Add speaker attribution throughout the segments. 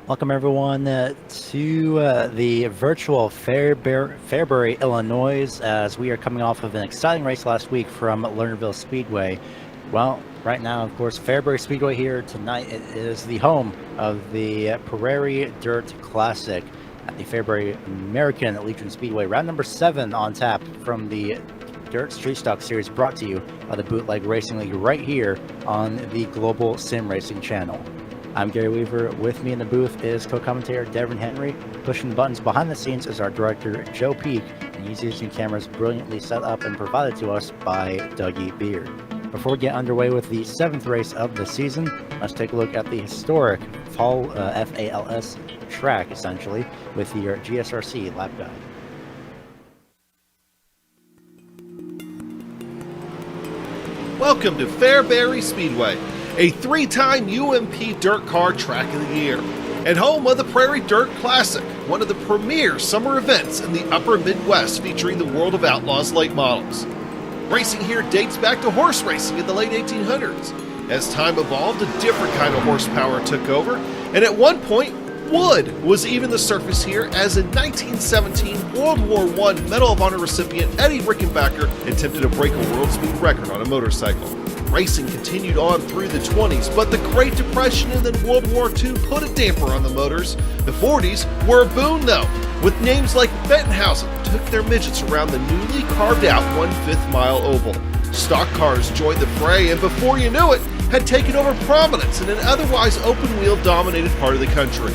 Speaker 1: Welcome everyone to the virtual Fairbury, Illinois, as we are coming off of an exciting race last week from Lernerville Speedway. Well, right now, of course, Fairbury Speedway here tonight. It is the home of the Prairie Dirt Classic at the Fairbury American Legion Speedway. Round number 7 on tap from the Dirt Street Stock Series, brought to you by the Bootleg Racing League right here on the Global SimRacing Channel. I'm Gary Weaver. With me in the booth is co-commentator Devin Henry. Pushing the buttons behind the scenes is our director Joe Peak, and he's using cameras brilliantly set up and provided to us by Dougie Beard. Before we get underway with the 7th race of the season, let's take a look at the historic Fall FALS track, essentially, with your GSRC lap guide.
Speaker 2: Welcome to Fairbury Speedway, a 3-time UMP Dirt Car Track of the Year, and home of the Prairie Dirt Classic, one of the premier summer events in the upper Midwest featuring the World of Outlaws late models. Racing here dates back to horse racing in the late 1800s. As time evolved, a different kind of horsepower took over, and at one point, wood was even the surface here, as in 1917, World War I Medal of Honor recipient Eddie Rickenbacker attempted to break a world speed record on a motorcycle. Racing continued on through the 20s, but the Great Depression and then World War II put a damper on the motors. The 40s were a boon though, with names like Bettenhausen took their midgets around the newly carved out 1/5 mile oval. Stock cars joined the fray, and before you knew it, had taken over prominence in an otherwise open-wheel dominated part of the country.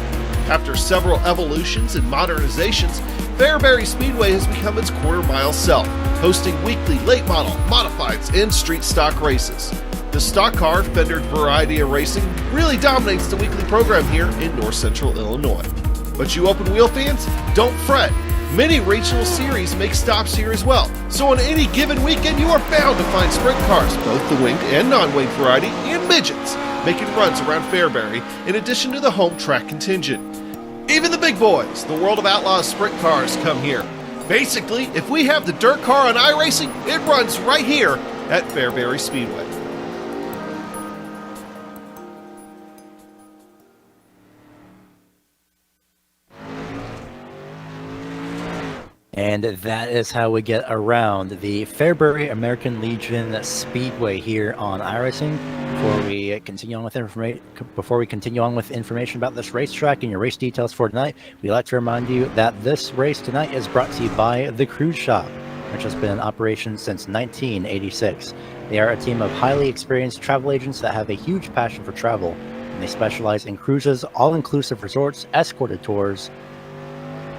Speaker 2: After several evolutions and modernizations, Fairbury Speedway has become its quarter-mile self, hosting weekly late model, modifieds, and street stock races. The stock car fendered variety of racing really dominates the weekly program here in north central Illinois. But you open wheel fans, don't fret. Many regional series make stops here as well, so on any given weekend you are bound to find sprint cars, both the winged and non-winged variety, and midgets, making runs around Fairbury in addition to the home track contingent. Even the big boys, the World of Outlaws sprint cars, come here. Basically, if we have the dirt car on iRacing, it runs right here at Fairbury Speedway.
Speaker 1: And that is how we get around the Fairbury American Legion Speedway here on iRacing. Before we continue on with information about this racetrack and your race details for tonight, we'd like to remind you that this race tonight is brought to you by the Cruise Shop, which has been in operation since 1986. They are a team of highly experienced travel agents that have a huge passion for travel, and they specialize in cruises, all-inclusive resorts, escorted tours,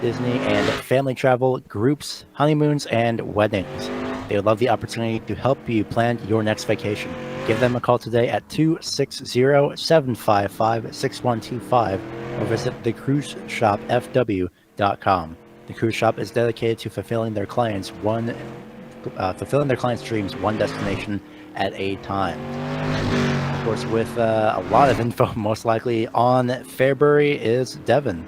Speaker 1: Disney and family travel, groups, honeymoons, and weddings. They would love the opportunity to help you plan your next vacation. Give them a call today at 260-755-6125 or visit thecruiseshopfw.com. The Cruise Shop is dedicated to fulfilling their clients' dreams one destination at a time. Of course, with a lot of info most likely on Fairbury is Devin.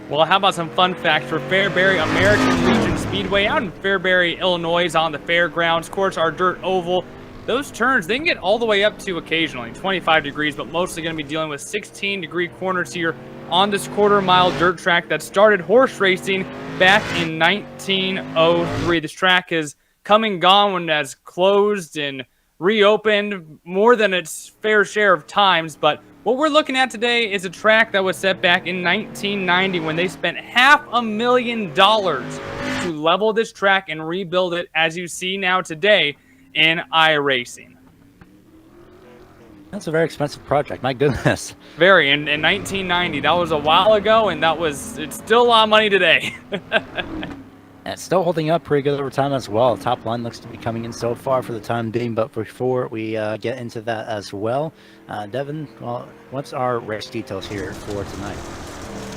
Speaker 3: Well, how about some fun facts for Fairbury American Legion Speedway out in Fairbury, Illinois on the fairgrounds. Of course, our dirt oval, those turns, they can get all the way up to occasionally 25 degrees, but mostly going to be dealing with 16-degree corners here on this quarter-mile dirt track that started horse racing back in 1903. This track has come and gone when it has closed and reopened more than its fair share of times, but what we're looking at today is a track that was set back in 1990 when they spent $500,000 to level this track and rebuild it, as you see now today in iRacing.
Speaker 1: That's a very expensive project, my goodness.
Speaker 3: Very, in 1990, that was a while ago, and it's still a lot of money today.
Speaker 1: And it's still holding up pretty good over time as well. Top line looks to be coming in so far for the time being, but before we get into that as well, Devin, well, what's our race details here for tonight?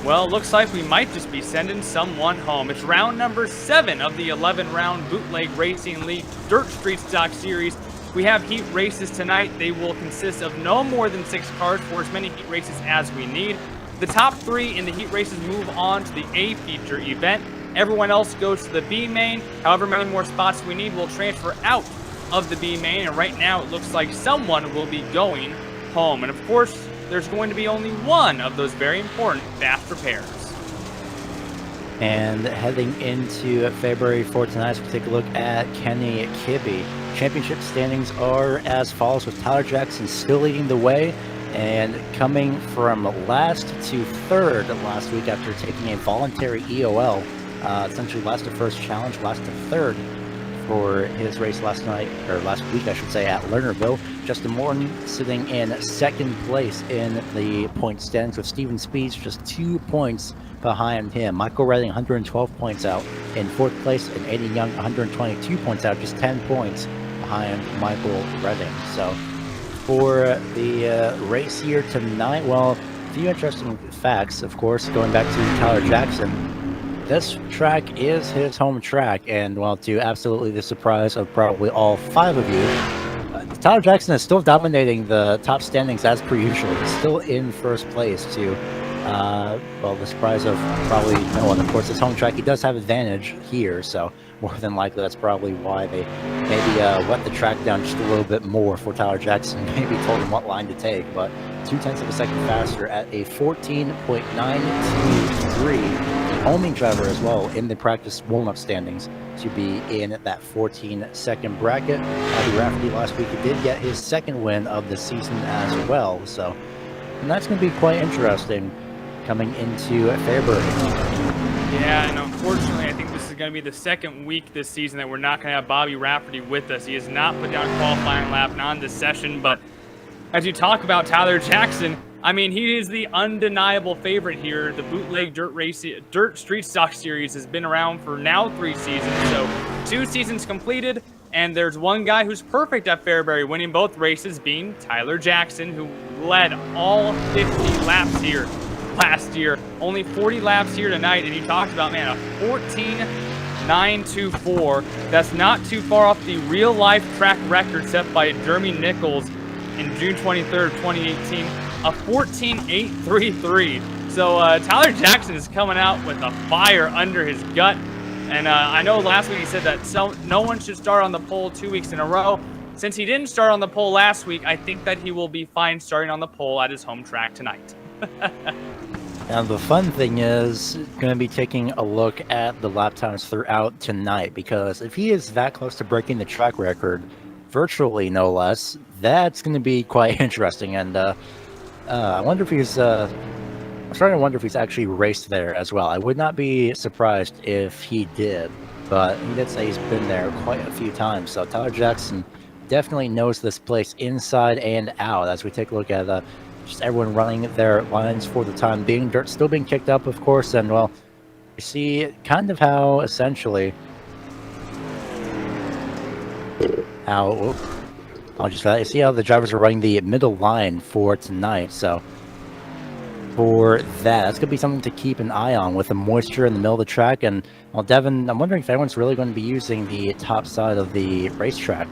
Speaker 3: Well, it looks like we might just be sending someone home. It's round number 7 of the 11-round Bootleg Racing League Dirt Street Stock Series. We have heat races tonight. They will consist of no more than 6 cars for as many heat races as we need. The top 3 in the heat races move on to the A feature event. Everyone else goes to the B main. However many more spots we need will transfer out of the B main, and right now it looks like someone will be going home. And of course, there's going to be only one of those very important fast repairs.
Speaker 1: And heading into February for tonight, so we'll take a look at Kenny Kibbe. Championship standings are as follows, with Tyler Jackson still leading the way and coming from last to third last week after taking a voluntary EOL. Essentially last to first challenge, last to third for his race last night, or last week I should say, at Lernerville. Justin Morton sitting in second place in the point standings, with Steven Speeds just 2 points behind him. Michael Redding 112 points out in fourth place, and Aiden Young 122 points out, just 10 points behind Michael Redding. So for the race here tonight, well, a few interesting facts, of course, going back to Tyler Jackson. This track is his home track, and well, to absolutely the surprise of probably all 5 of you, Tyler Jackson is still dominating the top standings as per usual. He's still in first place to, well, the surprise of probably no one. Of course, his home track, he does have advantage here, so more than likely that's probably why they maybe wet the track down just a little bit more for Tyler Jackson, maybe told him what line to take, but 0.2 of a second faster at a 14.923. Only driver as well in the practice warm-up standings to be in that 14-second bracket. Bobby Rafferty last week, he did get his second win of the season as well, so and that's going to be quite interesting coming into Fairbury.
Speaker 3: Yeah, and unfortunately, I think this is going to be the second week this season that we're not going to have Bobby Rafferty with us. He has not put down a qualifying lap on this session, but as you talk about Tyler Jackson, I mean, he is the undeniable favorite here. The Bootleg Dirt Street Stock Series has been around for now 3 seasons, so 2 seasons completed, and there's one guy who's perfect at Fairbury, winning both races, being Tyler Jackson, who led all 50 laps here last year. Only 40 laps here tonight, and he talked about, man, a 14.924. That's not too far off the real-life track record set by Jeremy Nichols in June 23rd, 2018. A 14.833. So Tyler Jackson is coming out with a fire under his gut. And I know last week he said that no one should start on the pole 2 weeks in a row. Since he didn't start on the pole last week, I think that he will be fine starting on the pole at his home track tonight.
Speaker 1: Now the fun thing is going to be taking a look at the lap times throughout tonight, because if he is that close to breaking the track record, virtually no less, that's going to be quite interesting. And I wonder if he's, I'm starting to wonder if he's actually raced there as well. I would not be surprised if he did, but he did say he's been there quite a few times. So Tyler Jackson definitely knows this place inside and out as we take a look at just everyone running their lines for the time being. Dirt still being kicked up, of course, and well, you see kind of how essentially how I'll just let you see how the drivers are running the middle line for tonight. So for that's going to be something to keep an eye on with the moisture in the middle of the track. And well, Devin, I'm wondering if anyone's really going to be using the top side of the racetrack.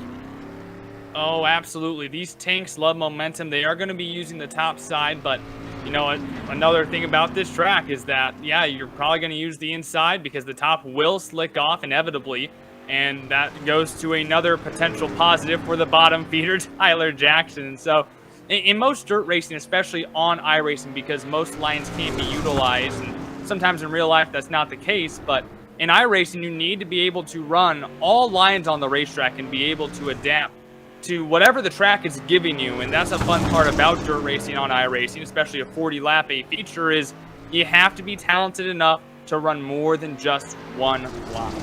Speaker 3: Oh, absolutely. These tanks love momentum. They are going to be using the top side, but you know, another thing about this track is that, yeah, you're probably going to use the inside because the top will slick off inevitably. And that goes to another potential positive for the bottom feeder, Tyler Jackson. So in most dirt racing, especially on iRacing, because most lines can't be utilized, and sometimes in real life that's not the case, but in iRacing, you need to be able to run all lines on the racetrack and be able to adapt to whatever the track is giving you. And that's a fun part about dirt racing on iRacing, especially a 40-lap A feature, is you have to be talented enough to run more than just one line.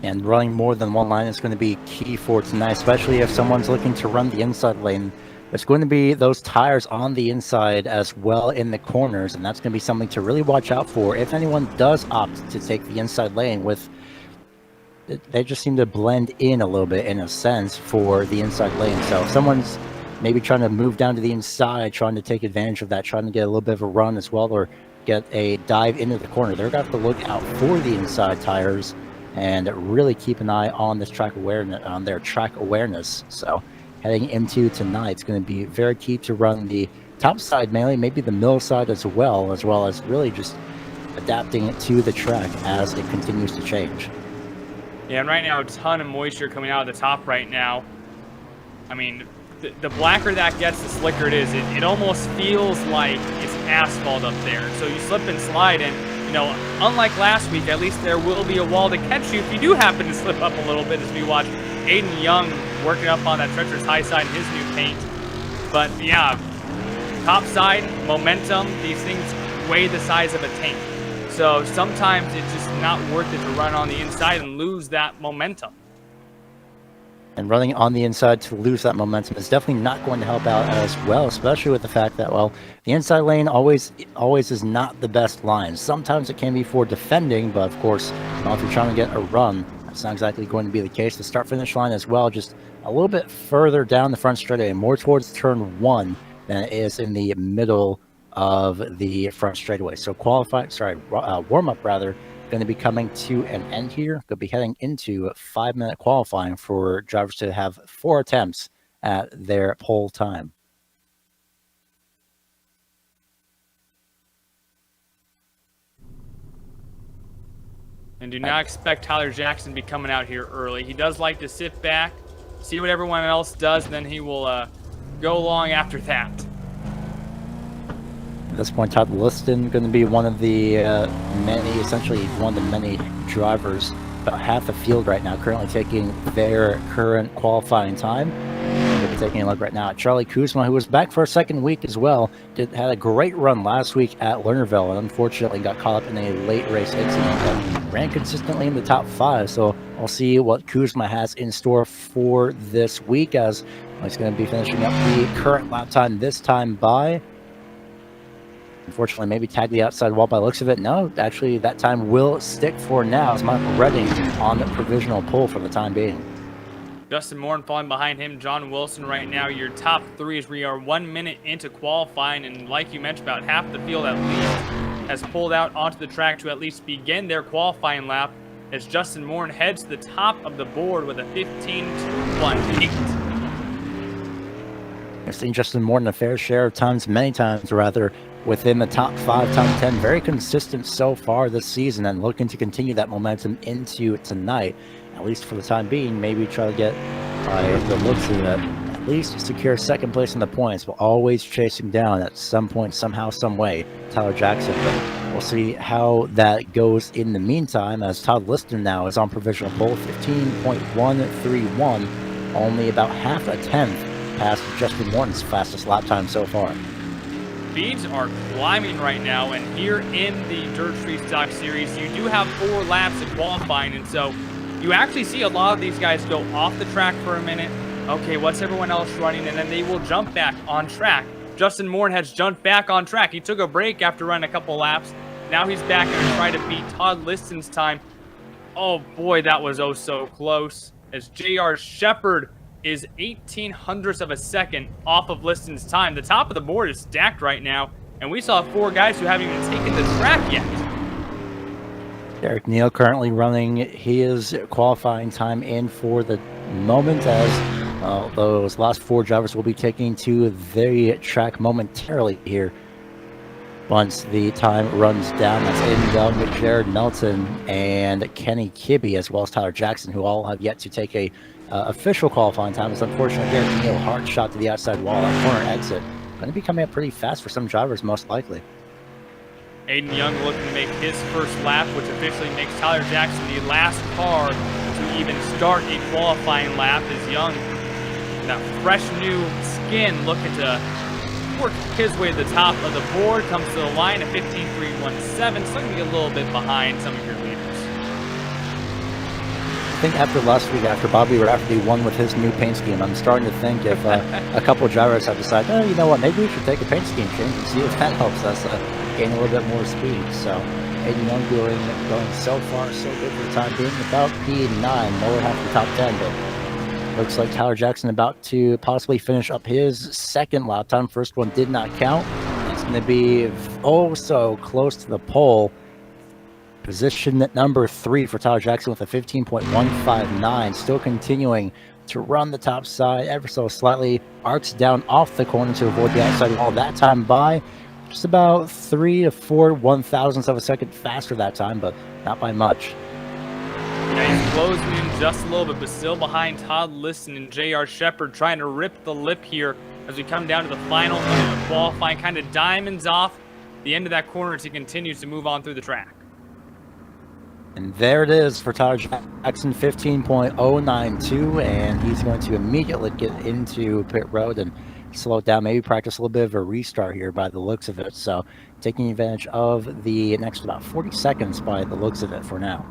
Speaker 1: And running more than one line is going to be key for tonight, especially if someone's looking to run the inside lane. There's going to be those tires on the inside as well in the corners, and that's going to be something to really watch out for if anyone does opt to take the inside lane. With they just seem to blend in a little bit in a sense for the inside lane. So if someone's maybe trying to move down to the inside, trying to take advantage of that, trying to get a little bit of a run as well, or get a dive into the corner, they're going to have to look out for the inside tires and really keep an eye on this track awareness, on their track awareness. So heading into tonight, it's going to be very key to run the top side mainly, maybe the middle side as well as really just adapting to the track as it continues to change.
Speaker 3: Yeah, and right now a ton of moisture coming out of the top right now. I mean, the blacker that gets, the slicker it is. It almost feels like it's asphalt up there. So you slip and slide, and, you know, unlike last week, at least there will be a wall to catch you if you do happen to slip up a little bit, as we watch Aiden Young working up on that treacherous high side in his new paint. But yeah, top side, momentum, these things weigh the size of a tank. So sometimes it's just not worth it to run on the inside and lose that momentum.
Speaker 1: And running on the inside to lose that momentum is definitely not going to help out as well, especially with the fact that, well, the inside lane always is not the best line. Sometimes it can be for defending, but of course, if you're trying to get a run, that's not exactly going to be the case. The start-finish line as well, just a little bit further down the front straightaway, more towards turn 1 than it is in the middle of the front straightaway. So warm-up rather, going to be coming to an end here. Going to be heading into 5-minute qualifying for drivers to have 4 attempts at their pole time.
Speaker 3: And do not expect Tyler Jackson to be coming out here early. He does like to sit back, see what everyone else does, then he will go along after that.
Speaker 1: At this point, Todd Liston going to be one of the essentially one of the many drivers, about half the field right now, currently taking their current qualifying time. We'll be taking a look right now at Charlie Kuzma, who was back for a second week as well. Had a great run last week at Lernerville, and unfortunately got caught up in a late race incident, but ran consistently in the top 5. So we'll see what Kuzma has in store for this week, as he's going to be finishing up the current lap time this time by, unfortunately, maybe tag the outside wall by the looks of it. No, actually, that time will stick for now, as Michael Redding on the provisional pole for the time being.
Speaker 3: Justin Moore falling behind him, John Wilson right now, your top 3 as we are 1 minute into qualifying. And like you mentioned, about half the field at least has pulled out onto the track to at least begin their qualifying lap, as Justin Moore heads to the top of the board with a 15.218.
Speaker 1: I've seen Justin Morton a fair share of times, many times rather, within the top 5, top 10. Very consistent so far this season, and looking to continue that momentum into tonight, at least for the time being. Maybe try to get, by the looks of it, at least secure second place in the points, but always chasing down at some point, somehow, some way, Tyler Jackson. But we'll see how that goes in the meantime, as Todd Liston now is on provisional pole, 15.131, only about half a tenth past Justin Morton's fastest lap time so far.
Speaker 3: Speeds are climbing right now, and here in the Dirt Freestock Series, you do have 4 laps of qualifying, and so you actually see a lot of these guys go off the track for a minute. Okay, what's everyone else running? And then they will jump back on track. Justin Moore has jumped back on track. He took a break after running a couple laps. Now he's back and trying to beat Todd Liston's time. Oh boy, that was oh so close, as J.R. Shepard is 0.18 of a second off of Liston's time. The top of the board is stacked right now, and we saw 4 guys who haven't even taken the track yet.
Speaker 1: Derek Neal currently running his qualifying time in for the moment, as those last 4 drivers will be taking to the track momentarily here once the time runs down. That's Aiden Young, Jared Melton, and Kenny Kibbe, as well as Tyler Jackson, who all have yet to take a official qualifying time. Is unfortunately Derek Neal, hard shot to the outside wall, that corner exit going to be coming up pretty fast for some drivers, most likely.
Speaker 3: Aiden Young looking to make his first lap, which officially makes Tyler Jackson the last car to even start a qualifying lap, as Young, that fresh new skin, looking to work his way to the top of the board, comes to the line at 15.317, so going to be a little bit behind some of your leaders.
Speaker 1: I think after last week, after Bobby Rafferty won with his new paint scheme, I'm starting to think if a couple of drivers have decided, oh, you know what, maybe we should take a paint scheme change and see if that helps us gain a little bit more speed. So Aiden Young going so far so good for the time being, about P9, lower half of the top 10, but looks like Tyler Jackson about to possibly finish up his second lap time. First one did not count. It's going to be oh so close to the pole. Position at number 3 for Tyler Jackson with a 15.159, still continuing to run the top side ever so slightly, arcs down off the corner to avoid the outside wall. That time by just about 3 to 4 1,000ths of a second faster that time, but not by much.
Speaker 3: Yeah, closing in just a little bit, but still behind Todd Liston and J.R. Shepard, trying to rip the lip here as we come down to the final minute of qualifying. Kind of diamonds off the end of that corner as he continues to move on through the track.
Speaker 1: And there it is for Tyler Jackson, 15.092, and he's going to immediately get into pit road and slow it down, maybe practice a little bit of a restart here by the looks of it. So taking advantage of the next about 40 seconds by the looks of it for now.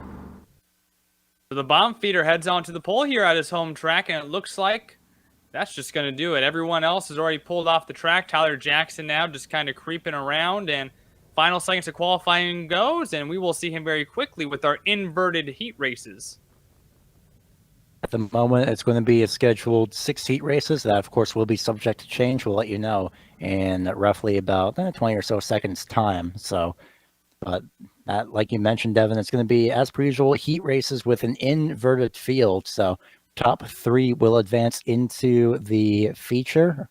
Speaker 3: So the bomb feeder heads on to the pole here at his home track, and it looks like that's just going to do it. Everyone else has already pulled off the track. Tyler Jackson now just kind of creeping around, and final seconds of qualifying goes, and we will see him very quickly with our inverted heat races.
Speaker 1: At the moment, it's going to be a scheduled 6 heat races. That, of course, will be subject to change. We'll let you know in roughly about 20 or so seconds time. So, but that, like you mentioned, Devin, it's going to be, as per usual, heat races with an inverted field. So top 3 will advance into the feature.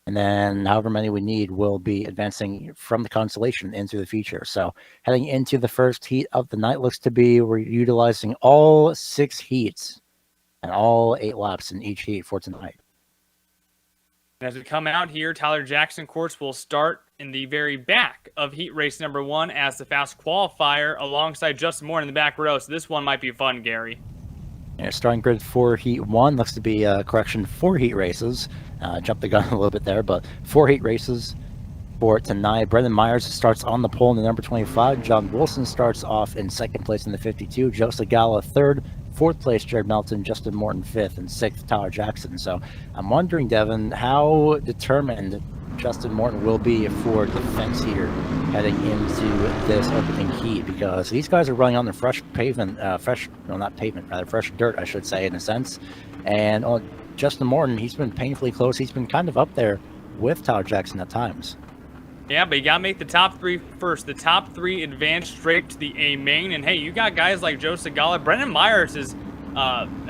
Speaker 1: And then however many we need will be advancing from the consolation into the feature. So heading into the first heat of the night, looks to be we're utilizing all 6 heats and all 8 laps in each heat for tonight.
Speaker 3: As we come out here, Tyler Jackson, of course, will start in the very back of heat race number 1 as the fast qualifier alongside Justin Moore in the back row. So this one might be fun, Gary.
Speaker 1: Yeah, starting grid for heat 1 looks to be correction 4 heat races. Jumped the gun a little bit there, but 4 heat races for tonight. Brendan Myers starts on the pole in the number 25. John Wilson starts off in 2nd place in the 52. Joe Segala 3rd. 4th place, Jared Melton. Justin Morton 5th. And 6th, Tyler Jackson. So I'm wondering, Devin, how determined Justin Morton will be for defense here heading into this opening heat, because these guys are running on the fresh pavement, fresh dirt, I should say, in a sense. And Justin Morton, he's been painfully close. He's been kind of up there with Tyler Jackson at times.
Speaker 3: Yeah, but you got to make the top 3 first. The top 3 advance straight to the A main. And hey, you got guys like Joe Segala. Brendan Myers has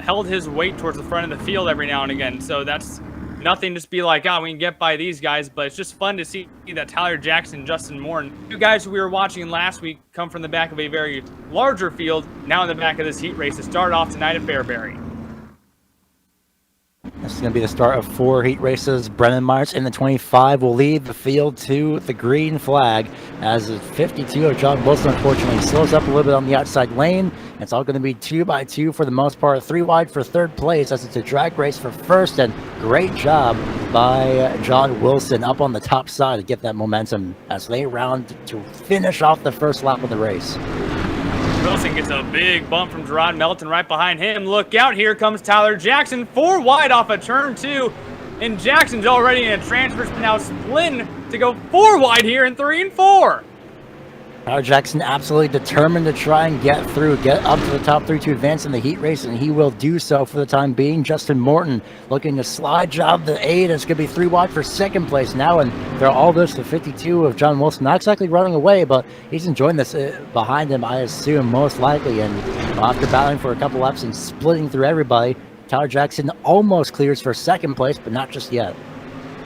Speaker 3: held his weight towards the front of the field every now and again. So that's nothing to be like, we can get by these guys. But it's just fun to see that Tyler Jackson, Justin Morton, 2 guys who we were watching last week, come from the back of a very larger field, now in the back of this heat race to start off tonight at Fairbury.
Speaker 1: This is going to be the start of 4 heat races. Brendan Myers in the 25 will lead the field to the green flag, as the 52 of John Wilson unfortunately slows up a little bit on the outside lane. It's all going to be 2 by 2 for the most part. 3 wide for 3rd place, as it's a drag race for 1st, and great job by John Wilson up on the top side to get that momentum as they round to finish off the first lap of the race.
Speaker 3: Wilson gets a big bump from Gerard Melton right behind him. Look out, here comes Tyler Jackson, 4 wide off of turn 2. And Jackson's already in a transfer, now splitting to go 4 wide here in 3 and 4.
Speaker 1: Tyler Jackson absolutely determined to try and get up to the top 3 to advance in the heat race, and he will do so for the time being. Justin Morton looking to slide job the 8. It's going to be 3 wide for 2nd place now, and they're all this the 52 of John Wilson. Not exactly running away, but he's enjoying this behind him, I assume, most likely. And after battling for a couple laps and splitting through everybody, Tyler Jackson almost clears for 2nd place, but not just yet.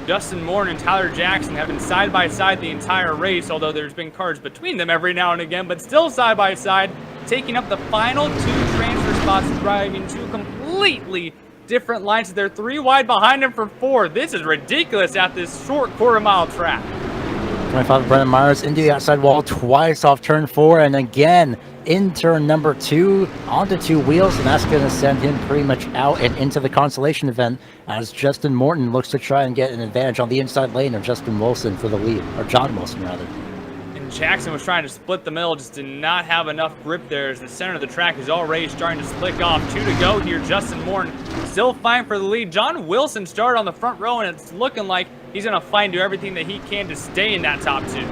Speaker 3: Justin Morton and Tyler Jackson have been side by side the entire race, although there's been cars between them every now and again, but still side by side, taking up the final 2 transfer spots, driving 2 completely different lines. They're 3 wide behind him for 4. This is ridiculous at this short quarter-mile track.
Speaker 1: 25 Brendan Myers into the outside wall twice off turn 4, and again in turn number 2 onto 2 wheels, and that's going to send him pretty much out and into the consolation event, as Justin Morton looks to try and get an advantage on the inside lane of Justin Wilson for the lead, or John Wilson rather.
Speaker 3: And Jackson was trying to split the middle, just did not have enough grip there, as the center of the track is already starting to slick off. 2 to go here. Justin Morton still fighting for the lead. John Wilson started on the front row, and it's looking like he's going to fight and do everything that he can to stay in that top 2.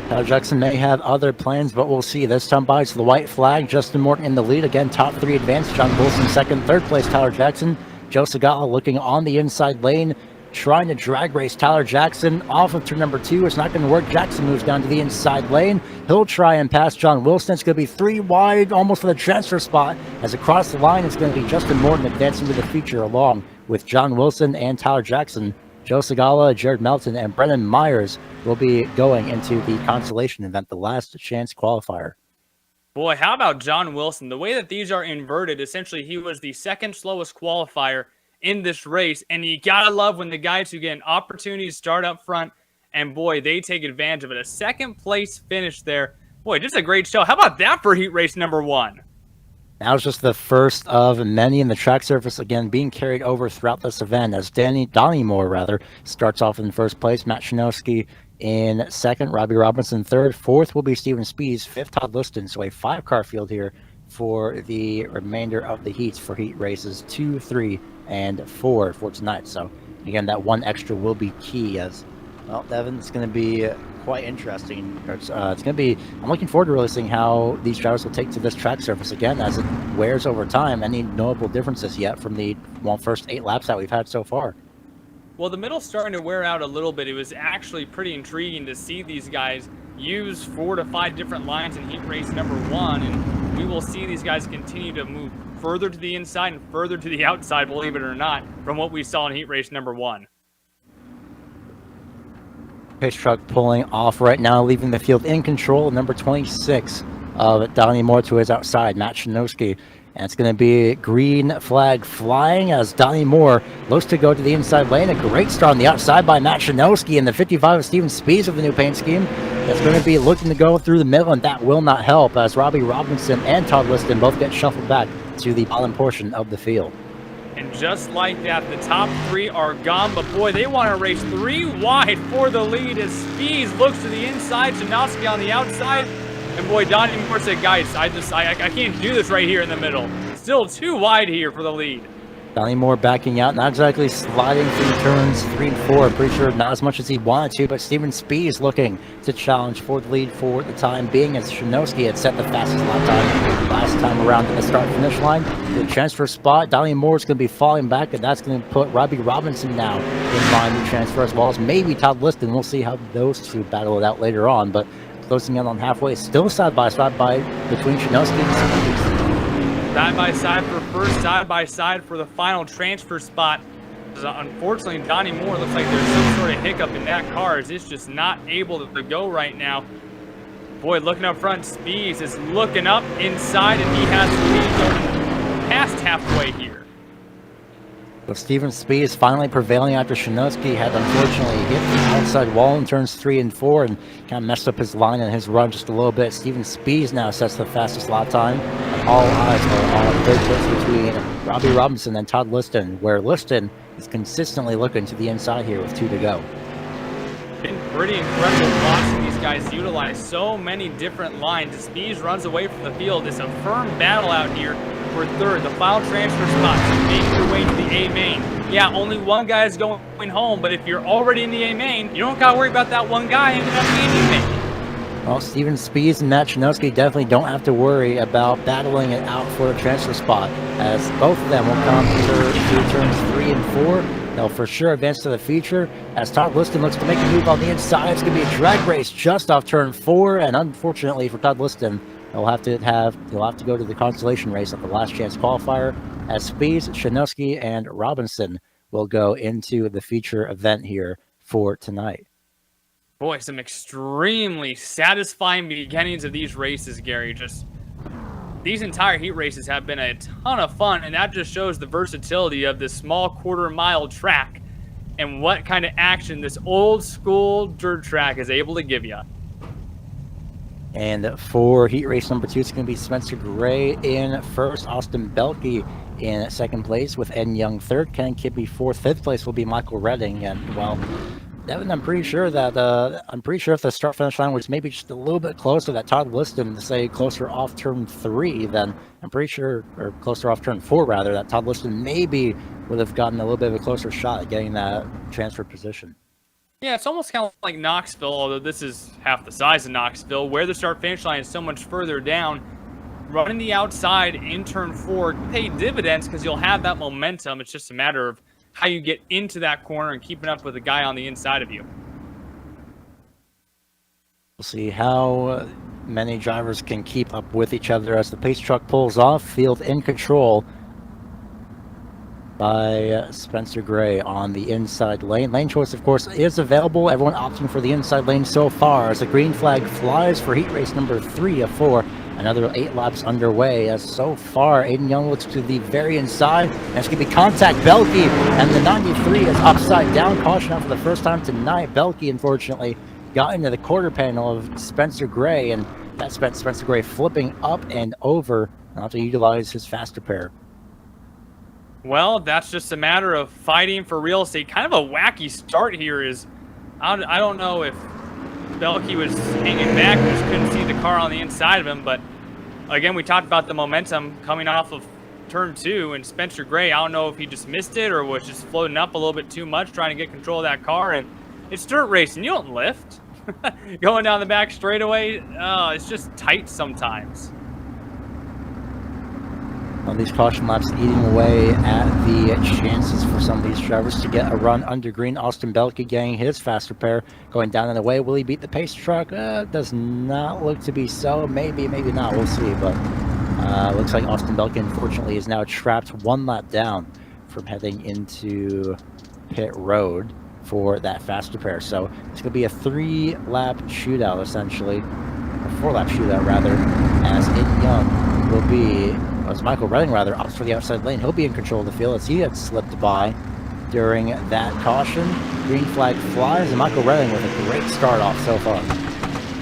Speaker 1: Tyler Jackson may have other plans, but we'll see. This time by to the white flag. Justin Morton in the lead. Again, top 3 advance. John Wilson 2nd, 3rd place Tyler Jackson. Joe Segala looking on the inside lane, trying to drag race Tyler Jackson off of turn number 2. It's not going to work. Jackson moves down to the inside lane. He'll try and pass John Wilson. It's going to be 3 wide, almost for the transfer spot. As across the line, it's going to be Justin Morton advancing to the feature along with John Wilson and Tyler Jackson. Joe Segala, Jared Melton, and Brendan Myers will be going into the consolation event, the last chance qualifier.
Speaker 3: Boy, how about John Wilson? The way that these are inverted, essentially he was the second slowest qualifier in this race, and you gotta love when the guys who get an opportunity to start up front, and boy, they take advantage of it. A second place finish there. Boy, just a great show. How about that for heat race number 1?
Speaker 1: That was just the first of many in the track surface, again, being carried over throughout this event as Donnie Moore starts off in first place, Matt Shinowski in second, Robbie Robinson third, fourth will be Steven Spees, fifth Todd Liston. So a 5-car field here for the remainder of the heats for heat races 2, 3, and 4 for tonight. So again, that one extra will be key as, well, Devin, it's going to be quite interesting. It's going to be, I'm looking forward to really seeing how these drivers will take to this track surface again as it wears over time. Any notable differences yet from the first 8 laps that we've had so far?
Speaker 3: Well, the middle's starting to wear out a little bit. It was actually pretty intriguing to see these guys use 4 to 5 different lines in heat race number 1, and we will see these guys continue to move further to the inside and further to the outside, believe it or not, from what we saw in heat race number 1.
Speaker 1: Pace truck pulling off right now, leaving the field in control. Number 26 of Donnie Moore to his outside, Matt Shinowski. And it's going to be green flag flying as Donnie Moore looks to go to the inside lane. A great start on the outside by Matt Shinowski, and the 55 of Steven Spees with the new paint scheme. That's going to be looking to go through the middle, and that will not help as Robbie Robinson and Todd Liston both get shuffled back to the bottom portion of the field.
Speaker 3: And just like that, the top 3 are gone, but boy, they want to race 3 wide for the lead as Spees looks to the inside, Shinowski on the outside. And boy, Donnie Moore said, guys, I can't do this right here in the middle. Still too wide here for the lead.
Speaker 1: Donnie Moore backing out, not exactly sliding through turns 3 and 4. I'm pretty sure not as much as he wanted to, but Steven Spees looking to challenge for the lead for the time being as Shinowski had set the fastest lap time last time around at the start-finish line. The transfer spot, Donnie Moore is going to be falling back, and that's going to put Robbie Robinson now in line to transfer, as well as maybe Todd Liston. We'll see how those two battle it out later on, but closing in on halfway, still side by side between Shinowski and Spees.
Speaker 3: Side by side for first, side by side for the final transfer spot. Unfortunately, Donnie Moore looks like there's some sort of hiccup in that car as it's just not able to go right now. Boy, looking up front, Spees is looking up inside, and he has the lead going past halfway here.
Speaker 1: So Steven Spees finally prevailing after Shinowski had unfortunately hit the outside wall in turns 3 and 4 and kind of messed up his line and his run just a little bit. Steven Spees now sets the fastest lap time. And all eyes are on third place between Robbie Robinson and Todd Liston, where Liston is consistently looking to the inside here with 2 to go.
Speaker 3: Been pretty incredible watching these guys utilize so many different lines. As Spees runs away from the field, it's a firm battle out here for third. The final transfer spot to make your way to the A main. Yeah, only one guy is going home, but if you're already in the A main, you don't got to worry about that one guy ending up being E main.
Speaker 1: Well, Steven Spees and Matt Shinowski definitely don't have to worry about battling it out for a transfer spot, as both of them will come through turns 3 and 4. They'll for sure advance to the feature as Todd Liston looks to make a move on the inside. It's going to be a drag race just off turn 4, and unfortunately for Todd Liston, he'll have to go to the consolation race at the last chance qualifier as Spees, Shinowski, and Robinson will go into the feature event here for tonight.
Speaker 3: Boy, some extremely satisfying beginnings of these races, Gary. Just these entire heat races have been a ton of fun, and that just shows the versatility of this small quarter-mile track and what kind of action this old-school dirt track is able to give you.
Speaker 1: And for heat race number 2, it's going to be Spencer Gray in first, Austin Belke in second place with Ed Young third, Ken Kibbe fourth, fifth place will be Michael Redding. And well, Devin, I'm pretty sure if the start finish line was maybe just a little bit closer, that Todd Liston, say closer off turn 3, then I'm pretty sure, or closer off turn 4 rather, that Todd Liston maybe would have gotten a little bit of a closer shot at getting that transfer position.
Speaker 3: Yeah, it's almost kind of like Knoxville, although this is half the size of Knoxville, where the start-finish line is so much further down. Running the outside in turn 4 pay dividends because you'll have that momentum. It's just a matter of how you get into that corner and keeping up with the guy on the inside of you.
Speaker 1: We'll see how many drivers can keep up with each other as the pace truck pulls off. Field in control by Spencer Gray on the inside lane. Lane choice, of course, is available. Everyone opting for the inside lane so far as the green flag flies for heat race number 3 of 4 another 8 laps underway. As so far, Aiden Young looks to the very inside, and it's going to be contact. Belke, and the 93 is upside down. Caution out for the first time tonight. Belke, unfortunately, got into the quarter panel of Spencer Gray, and that spent Spencer Gray flipping up and over. I'll have to utilize his faster pair.
Speaker 3: Well, that's just a matter of fighting for real estate. Kind of a wacky start here is, I don't know if Belke was hanging back, just couldn't see the car on the inside of him, but again, we talked about the momentum coming off of turn 2, and Spencer Gray, I don't know if he just missed it or was just floating up a little bit too much, trying to get control of that car, and it's dirt racing, you don't lift. Going down the back straightaway, it's just tight sometimes.
Speaker 1: Well, these caution laps eating away at the chances for some of these drivers to get a run under green. Austin Belke getting his faster pair going down in the way. Will he beat the pace truck? Does not look to be so. Maybe, maybe not. We'll see. But looks like Austin Belke, unfortunately, is now trapped 1 lap down from heading into pit road for that faster pair. So it's going to be a 3-lap shootout, essentially. A 4-lap shootout, rather, as Aiden Young will be... as Michael Redding rather opts for the outside lane. He'll be in control of the field as he had slipped by during that caution. Green flag flies, and Michael Redding with a great start off so far.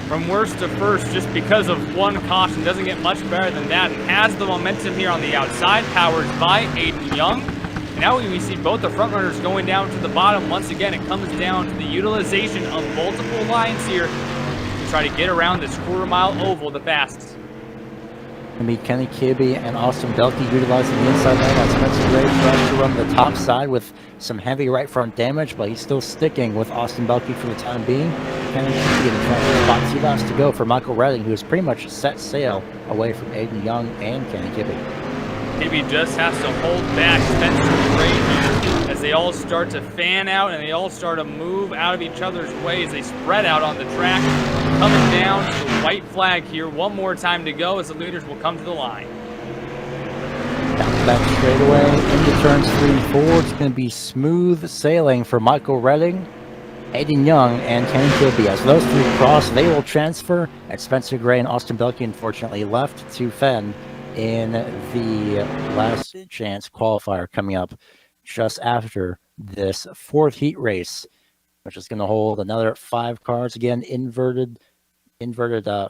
Speaker 3: From worst to first, just because of one caution, doesn't get much better than that, and has the momentum here on the outside, powered by Aiden Young. And now we see both the front runners going down to the bottom. Once again, it comes down to the utilization of multiple lines here to try to get around this quarter-mile oval the fastest.
Speaker 1: Going to be Kenny Kibbe and Austin Belke utilizing the inside lane as Spencer Gray tries to run the top side with some heavy right front damage, but he's still sticking with Austin Belke for the time being. Kenny Kibbe in the transfer spot. 2 laps to go for Michael Redding, who has pretty much set sail away from Aiden Young and Kenny Kibbe.
Speaker 3: Kibbe just has to hold back Spencer Gray here as they all start to fan out and they all start to move out of each other's way as they spread out on the track. Coming down to the white flag here. 1 more time to go as the leaders will come to the line.
Speaker 1: Down the back straightaway into turns 3 and 4. It's going to be smooth sailing for Michael Redding, Aiden Young, and Kenny Kibbe. As those 3 cross, they will transfer. And Spencer Gray and Austin Belke, unfortunately, left to fend in the last chance qualifier coming up just after this 4th heat race, which is going to hold another 5 cars. Again, inverted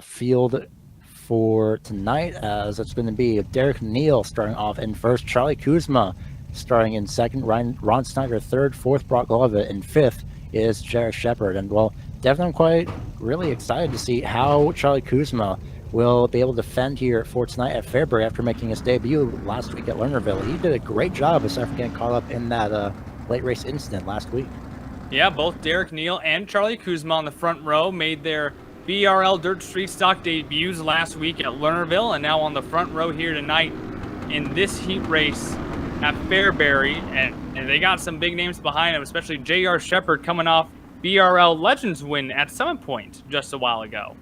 Speaker 1: field for tonight, as it's going to be Derek Neal starting off in first, Charlie Kuzma starting in second, Ron Snyder third, fourth Brock Lovett, and fifth is Jared Shepard. And well, definitely I'm quite really excited to see how Charlie Kuzma will be able to defend here for tonight at Fairbury after making his debut last week at Lernerville. He did a great job aside from getting caught up in that late race incident last week. Yeah,
Speaker 3: both Derek Neal and Charlie Kuzma on the front row made their BRL Dirt Street Stock debuts last week at Lernerville, and now on the front row here tonight in this heat race at Fairbury, and they got some big names behind them, especially J.R. Shepard coming off BRL Legends win at Summit Point just a while ago.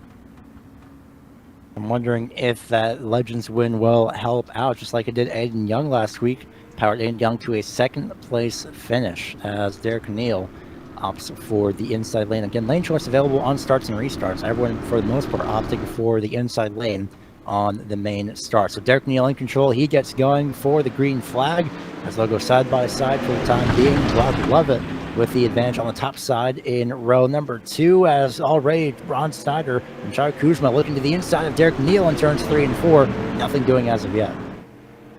Speaker 1: I'm wondering if that Legends win will help out, just like it did Aiden Young last week. Powered Aiden Young to a 2nd place finish as Derek Neal opts for the inside lane. Again, lane choice available on starts and restarts. Everyone, for the most part, opting for the inside lane on the main start. So Derek Neal in control. He gets going for the green flag as they'll go side by side for the time being. Brock Lovett with the advantage on the top side in row number 2, as already Ron Snyder and Charlie Kuzma looking to the inside of Derek Neal in turns 3 and 4. Nothing doing as of yet.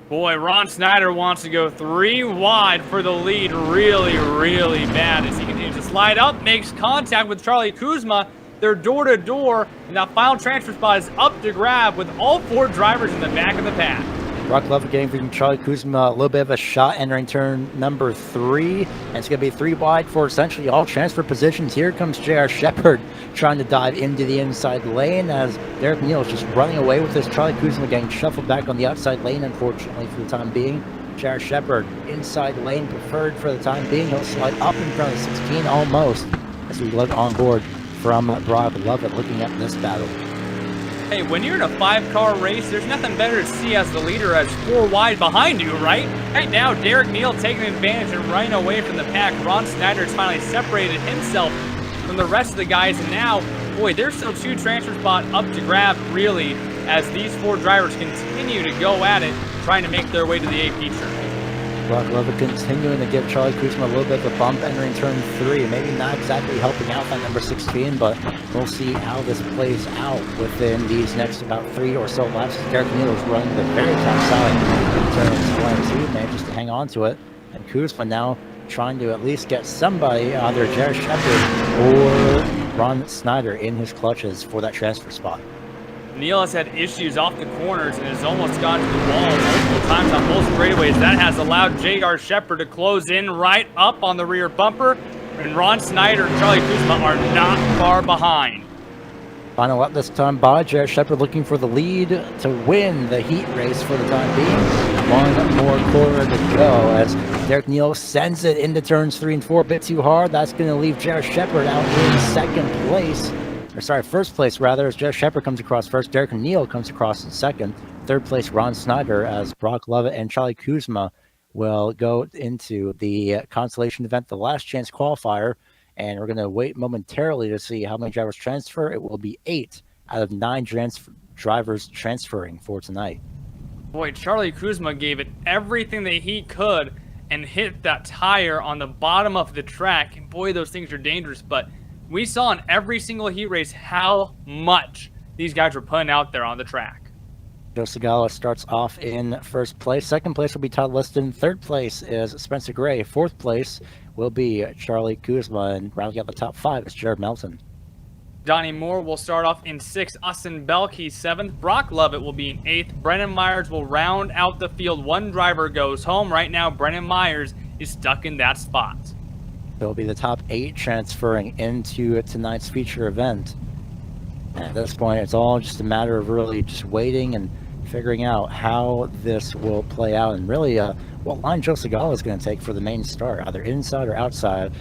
Speaker 3: Boy, Ron Snyder wants to go 3 wide for the lead really, really bad as he continues to slide up, makes contact with Charlie Kuzma. They're door to door, and that final transfer spot is up to grab with all 4 drivers in the back of the pack. Brock
Speaker 1: Lovett getting from Charlie Kuzma a little bit of a shot entering turn number 3, and it's going to be 3 wide for essentially all transfer positions. Here comes J.R. Shepard trying to dive into the inside lane as Derek Neal is just running away with this. Charlie Kuzma getting shuffled back on the outside lane, unfortunately, for the time being. J.R. Shepard inside lane preferred for the time being. He'll slide up in front of 16 almost as we look on board from Brock Lovett looking at this battle.
Speaker 3: Hey, when you're in a 5-car race, there's nothing better to see as the leader as 4 wide behind you, right? Right now, Derek Neal taking advantage and running away from the pack. Ron Snyder's finally separated himself from the rest of the guys, and now, boy, there's still 2 transfer spots up to grab, really, as these 4 drivers continue to go at it, trying to make their way to the AP turn.
Speaker 1: Brock Lovett continuing to give Charlie Kuzma a little bit of a bump entering turn 3. Maybe not exactly helping out that number 16, but we'll see how this plays out within these next about 3 or so laps. Derek Neal is running the very top side in turns 1 and 2, manages to hang on to it. And Kuzma now trying to at least get somebody, either Jared Shepard or Ron Snyder, in his clutches for that transfer spot.
Speaker 3: Neal has had issues off the corners and has almost gone to the wall multiple times on both straightaways. That has allowed J.R. Shepard to close in right up on the rear bumper, and Ron Snyder and Charlie Kuzma are not far behind.
Speaker 1: Final lap this time by Jared Shepard, looking for the lead to win the heat race for the time being. One more quarter to go as Derek Neal sends it into turns 3 and 4 a bit too hard. That's going to leave Jared Shepard out in first place rather, as Jared Shepard comes across first. Derek Neal comes across in second. Third place, Ron Snyder, as Brock Lovett and Charlie Kuzma will go into the consolation event, the last chance qualifier. And we're going to wait momentarily to see how many drivers transfer. It will be 8 out of 9 drivers transferring for tonight.
Speaker 3: Boy, Charlie Kuzma gave it everything that he could and hit that tire on the bottom of the track. And boy, those things are dangerous. But we saw in every single heat race how much these guys were putting out there on the track.
Speaker 1: Joe Segala starts off in first place. Second place will be Todd Liston. Third place is Spencer Gray. Fourth place will be Charlie Kuzma. And rounding out the top 5 is Jared Melton.
Speaker 3: Donnie Moore will start off in 6th. Austin Belkey 7th. Brock Lovett will be in 8th. Brennan Myers will round out the field. One driver goes home. Right now, Brennan Myers is stuck in that spot.
Speaker 1: It'll be the top 8 transferring into tonight's feature event. And at this point, it's all just a matter of really just waiting and figuring out how this will play out, and really what line Joe Segala is going to take for the main start, either inside or outside.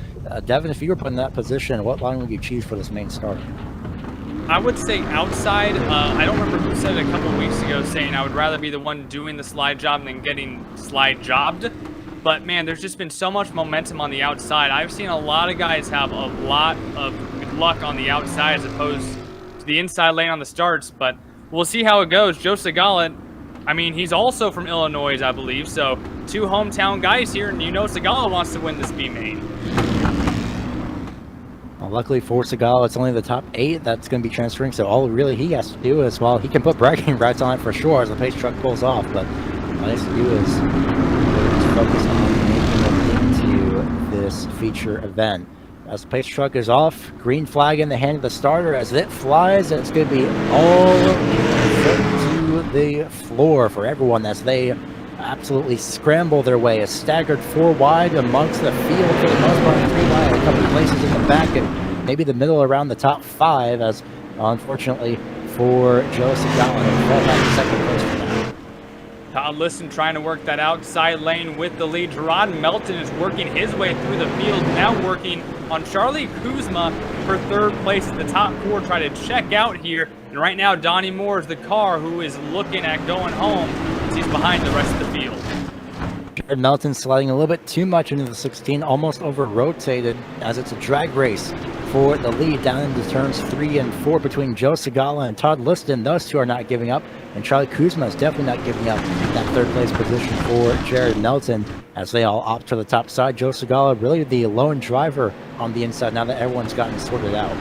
Speaker 1: Devin, if you were put in that position, what line would you choose for this main start?
Speaker 3: I would say outside. I don't remember who said it a couple weeks ago, saying I would rather be the one doing the slide job than getting slide jobbed. But man, there's just been so much momentum on the outside. I've seen a lot of guys have a lot of good luck on the outside as opposed to the inside lane on the starts, but we'll see how it goes. Joe Segala, I mean, he's also from Illinois, I believe, so 2 hometown guys here, and you know Segala wants to win this B main.
Speaker 1: Well, luckily for Segala, it's only the top 8 that's going to be transferring, so all really he has to do is, well, he can put bragging rights on it for sure as the pace truck pulls off, but all he has to do is focus on making it into this feature event. As the pace truck is off, green flag in the hand of the starter as it flies, and it's going to be all to the floor for everyone as they absolutely scramble their way. A staggered 4 wide amongst the field for the most part, 3 wide, a couple of places in the back, and maybe the middle around the top 5, as unfortunately for Joe Segala, he fell back to second place for now.
Speaker 3: Todd Liston trying to work that outside lane with the lead. Gerard Melton is working his way through the field, now working on Charlie Kuzma for 3rd place at the top 4, try to check out here. And right now, Donnie Moore is the car who is looking at going home as he's behind the rest of the field.
Speaker 1: Jared Melton sliding a little bit too much into the 16, almost over-rotated as it's a drag race for the lead down into turns 3 and 4 between Joe Segala and Todd Liston. Those 2 are not giving up, and Charlie Kuzma is definitely not giving up that 3rd place position for Jared Melton as they all opt for the top side. Joe Segala really the lone driver on the inside now that everyone's gotten sorted out.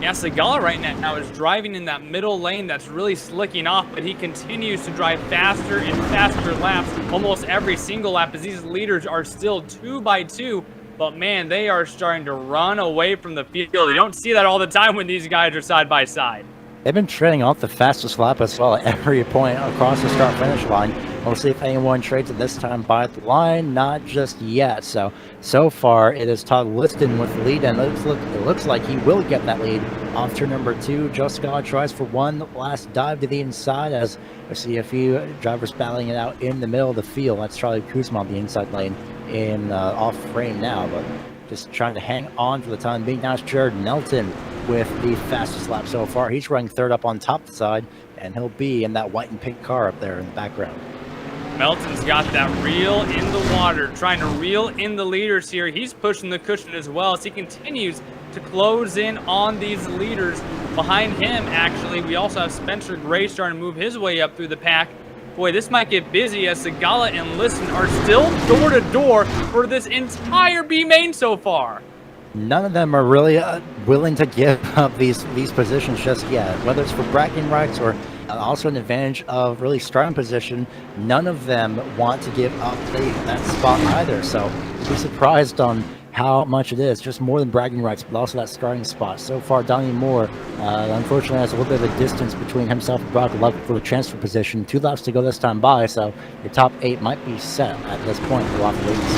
Speaker 3: Yeah, Segala right now is driving in that middle lane that's really slicking off, but he continues to drive faster and faster laps almost every single lap as these leaders are still 2 by 2. But man, they are starting to run away from the field. You don't see that all the time when these guys are side by side.
Speaker 1: They've been trading off the fastest lap as well at every point across the start-finish line. We'll see if anyone trades it this time by the line. Not just yet. So far, it is Todd Liston with the lead, and it looks like he will get that lead off turn number 2. Joe Segala tries for one last dive to the inside as we see a few drivers battling it out in the middle of the field. That's Charlie Kuzma on the inside lane in off frame now, but just trying to hang on for the time being. Now it's Jared Melton with the fastest lap so far. He's running 3rd up on top side, and he'll be in that white and pink car up there in the background.
Speaker 3: Melton's got that reel in the water, trying to reel in the leaders here. He's pushing the cushion as well as he continues to close in on these leaders Behind him, actually, we also have Spencer Gray starting to move his way up through the pack. Boy, this might get busy as Segala and Listen are still door-to-door for this entire B main so far.
Speaker 1: None of them are really willing to give up these positions just yet, whether it's for bragging rights or also an advantage of really starting position. None of them want to give up that spot either, so be surprised on how much it is. Just more than bragging rights, but also that starting spot. So far, Donnie Moore, unfortunately, has a little bit of a distance between himself and Brock Love for the transfer position. 2 laps to go this time by, so your top 8 might be set at this point. We'll have to wait and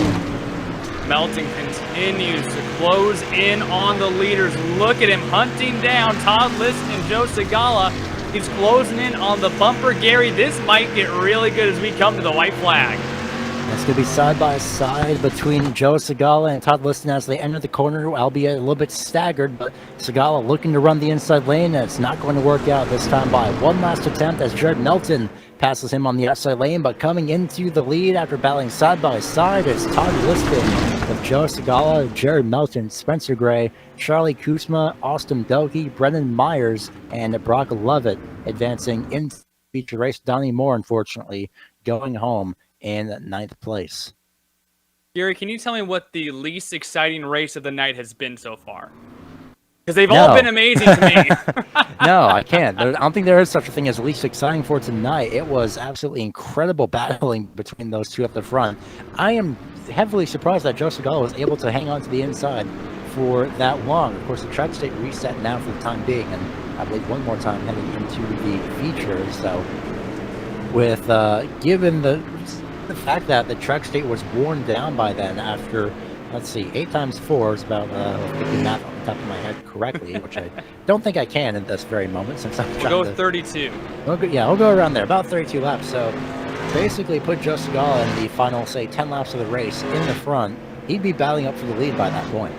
Speaker 1: see.
Speaker 3: Melton continues to close in on the leaders. Look at him hunting down Todd Listen and Joe Segala. He's closing in on the bumper. Gary, this might get really good as we come to the white flag.
Speaker 1: It's going to be side by side between Joe Segala and Todd Listen as they enter the corner, albeit a little bit staggered, but Segala looking to run the inside lane, and it's not going to work out this time by. One last attempt as Jared Melton passes him on the outside lane, but coming into the lead after battling side by side is Todd Listen with Joe Segala, Jared Melton, Spencer Gray, Charlie Kuzma, Austin Delkey, Brendan Myers, and Brock Lovett advancing into the feature race. Donnie Moore, unfortunately, going home in 9th place.
Speaker 3: Gary, can you tell me what the least exciting race of the night has been so far? Because they've all been amazing to me.
Speaker 1: No, I can't. I don't think there is such a thing as least exciting for tonight. It was absolutely incredible battling between those two up the front. I am heavily surprised that Joe Segala was able to hang on to the inside for that long. Of course, the track state reset now for the time being, and I believe one more time heading into the feature. So with given the fact that the track state was worn down by then after, let's see, 8 times 4 is about, picking that off the top of my head correctly, which I don't think I can at this very moment since I'm trying
Speaker 3: We'll
Speaker 1: to...
Speaker 3: go 32.
Speaker 1: I'll go around there, about 32 laps. So basically put Joe Segala in the final, say, 10 laps of the race in the front. He'd be battling up for the lead by that point.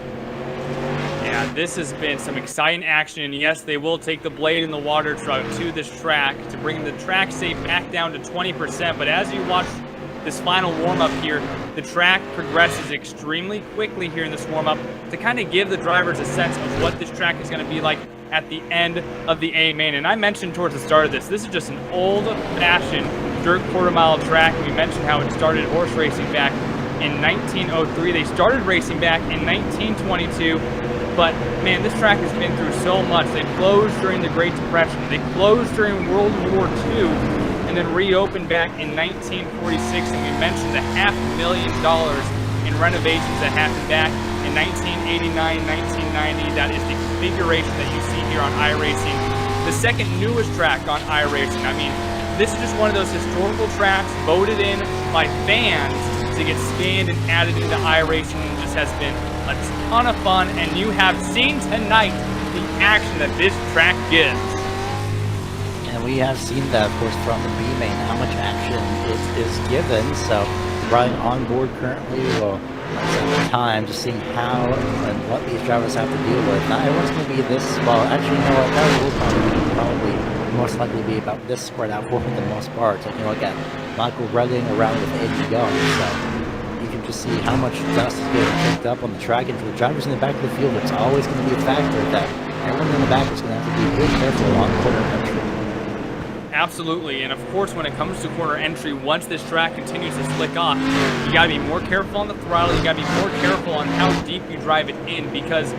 Speaker 3: Yeah, this has been some exciting action, and yes, they will take the blade and the water truck to this track to bring the track state back down to 20%, but as you watch this final warm-up here, the track progresses extremely quickly here in this warm-up to kind of give the drivers a sense of what this track is going to be like at the end of the A main. And I mentioned towards the start of this is just an old-fashioned dirt quarter-mile track. We mentioned how it started horse racing back in 1903. They started racing back in 1922. But, man, this track has been through so much. They closed during the Great Depression. They closed during World War II. And then reopened back in 1946, and we mentioned the $500,000 in renovations that happened back in 1989, 1990. That is the configuration that you see here on iRacing, the second newest track on iRacing. I mean, this is just one of those historical tracks voted in by fans to get scanned and added into iRacing, and just has been a ton of fun, and you have seen tonight the action that this track gives.
Speaker 1: And we have seen that, of course, from the B main, how much action is given. So riding on board currently, well, time just seeing how and what these drivers have to deal with. Not everyone's going to be this, well, actually, you know what, that will probably most likely be about this spread out for the most part. Taking a look at Michael Redding around with Eddie Young. So you can just see how much dust is getting picked up on the track. And for the drivers in the back of the field, it's always going to be a factor that everyone in the back is going to have to be really careful on corner entry.
Speaker 3: Absolutely, and of course when it comes to corner entry, once this track continues to slick off, you gotta be more careful on the throttle, you gotta be more careful on how deep you drive it in, because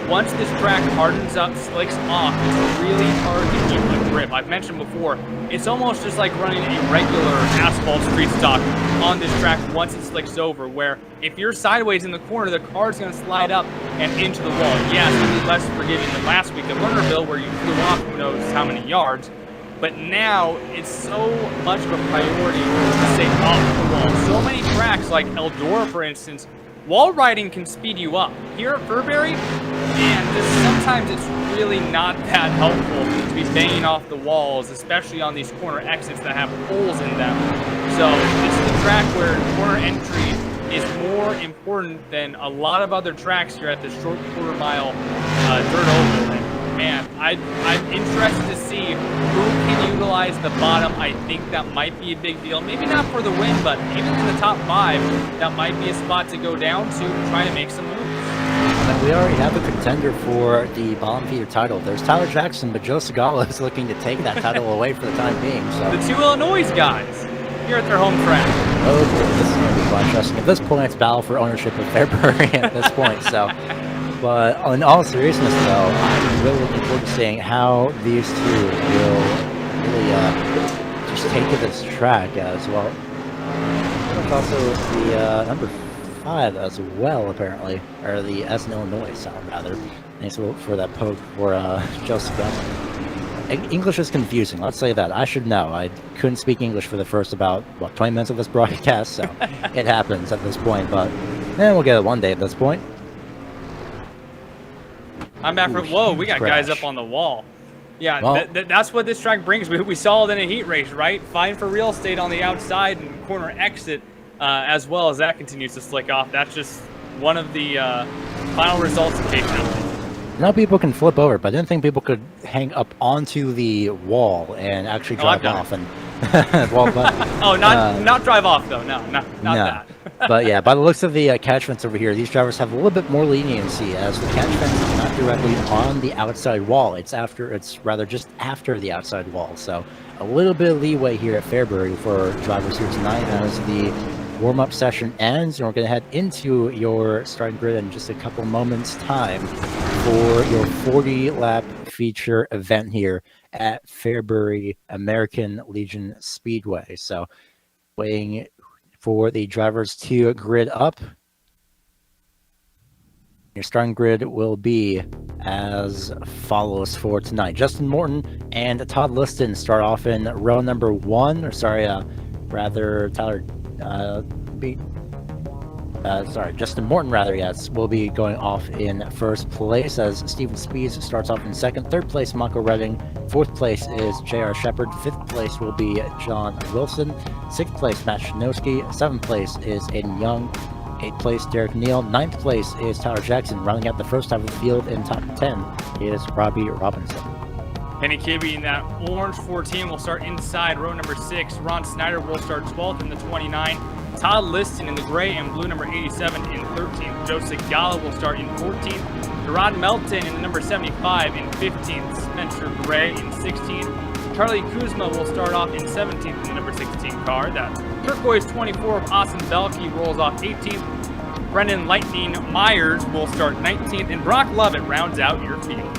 Speaker 3: once this track hardens up, slicks off, it's really hard to keep the grip. I've mentioned before, it's almost just like running a regular asphalt street stock on this track once it slicks over, where if you're sideways in the corner, the car's gonna slide up and into the wall. Yeah, it's gonna be less forgiving than last week at Lernerville, where you flew off who knows how many yards. But now, it's so much of a priority to stay off the wall. So many tracks, like Eldora, for instance, wall riding can speed you up. Here at Fairbury, man, just sometimes it's really not that helpful to be banging off the walls, especially on these corner exits that have holes in them. So this is a track where corner entry is more important than a lot of other tracks here at the short quarter mile dirt oval. Man, I'm interested to see who can utilize the bottom. I think that might be a big deal. Maybe not for the win, but even in the top 5, that might be a spot to go down to try to make some moves.
Speaker 1: And we already have a contender for the bottom feeder title. There's Tyler Jackson, but Joe Segala is looking to take that title away for the time being. So
Speaker 3: the two Illinois guys here at their home track.
Speaker 1: Oh, this is going to be quite interesting. At this point, it's battle for ownership of Fairbury at this point. So, but in all seriousness, though, I'm really looking forward to seeing how these two will really just take to this track as well. There's also the number 5 as well, apparently, or the S in Illinois sound rather. Thanks for that poke for Joe Segala. English is confusing, let's say that. I should know. I couldn't speak English for the first about, 20 minutes of this broadcast, so it happens at this point, but we'll get it one day at this point.
Speaker 3: I'm back for, whoa, we got guys up on the wall. Yeah, well, that's what this track brings. We saw it in a heat race, right? Fighting for real estate on the outside and corner exit, as well as that continues to slick off. That's just one of the final results in case now.
Speaker 1: Now people can flip over, but I didn't think people could hang up onto the wall and actually drive off and well, but,
Speaker 3: not drive off though. No, not that.
Speaker 1: But yeah, by the looks of the catch fence over here, these drivers have a little bit more leniency as the catch fence is not directly on the outside wall. It's rather just after the outside wall. So a little bit of leeway here at Fairbury for drivers here tonight as the warm-up session ends, and we're going to head into your starting grid in just a couple moments time for your 40-lap feature event here at Fairbury American Legion Speedway. So waiting for the drivers to grid up. Your starting grid will be as follows for tonight. Justin Morton and Todd Liston start off in row number 1, or sorry, rather Tyler Justin Morton, yes, will be going off in first place as Steven Speeds starts off in second. Third place, Mako Redding. Fourth place is J.R. Shepard. Fifth place will be John Wilson. Sixth place, Matt Shinowski. Seventh place is Aiden Young. Eighth place, Derek Neal. Ninth place is Tyler Jackson. Rounding out the first half of the field in top 10 is Robbie Robinson.
Speaker 3: Penny Kibbe in that orange 14 will start inside row number 6. Ron Snyder will start 12th in the 29. Todd Liston in the gray and blue number 87 in 13th. Joe Segala will start in 14th. Gerard Melton in the number 75 in 15th. Spencer Gray in 16th. Charlie Kuzma will start off in 17th in the number 16 car. That turquoise 24 of Austin Belkey rolls off 18th. Brendan Lightning Myers will start 19th. And Brock Lovett rounds out your field.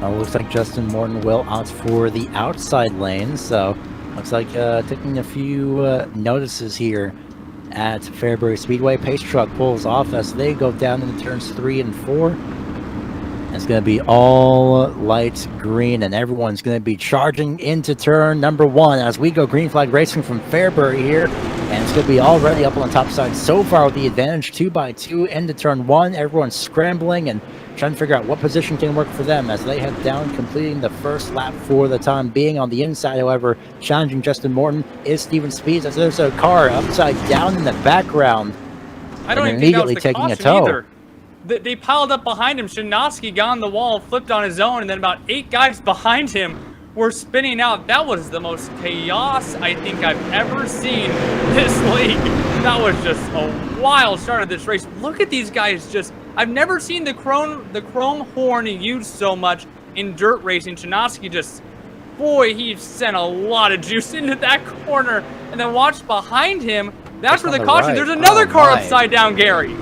Speaker 1: Looks like Justin Morton will opt for the outside lane, so looks like taking a few notices here at Fairbury Speedway. Pace truck pulls off as they go down into turns 3 and 4. It's going to be all light green, and everyone's going to be charging into turn number 1 as we go green flag racing from Fairbury here. And it's going to be already up on the top side so far with the advantage 2x2 into turn 1. Everyone's scrambling and trying to figure out what position can work for them as they head down, completing the first lap for the time being. On the inside, however, challenging Justin Morton is Steven Speeds as there's a car upside down in the background.
Speaker 3: I don't even
Speaker 1: immediately
Speaker 3: think that was the
Speaker 1: taking a tow.
Speaker 3: either. They piled up behind him. Shinovsky got on the wall, flipped on his own, and then about 8 guys behind him were spinning out. That was the most chaos I think I've ever seen this league. That was just a wild start of this race. Look at these guys just... I've never seen the chrome horn used so much in dirt racing. Shinovsky just... Boy, he sent a lot of juice into that corner. And then watch behind him. That's where the caution... Right. There's another car upside down, Gary.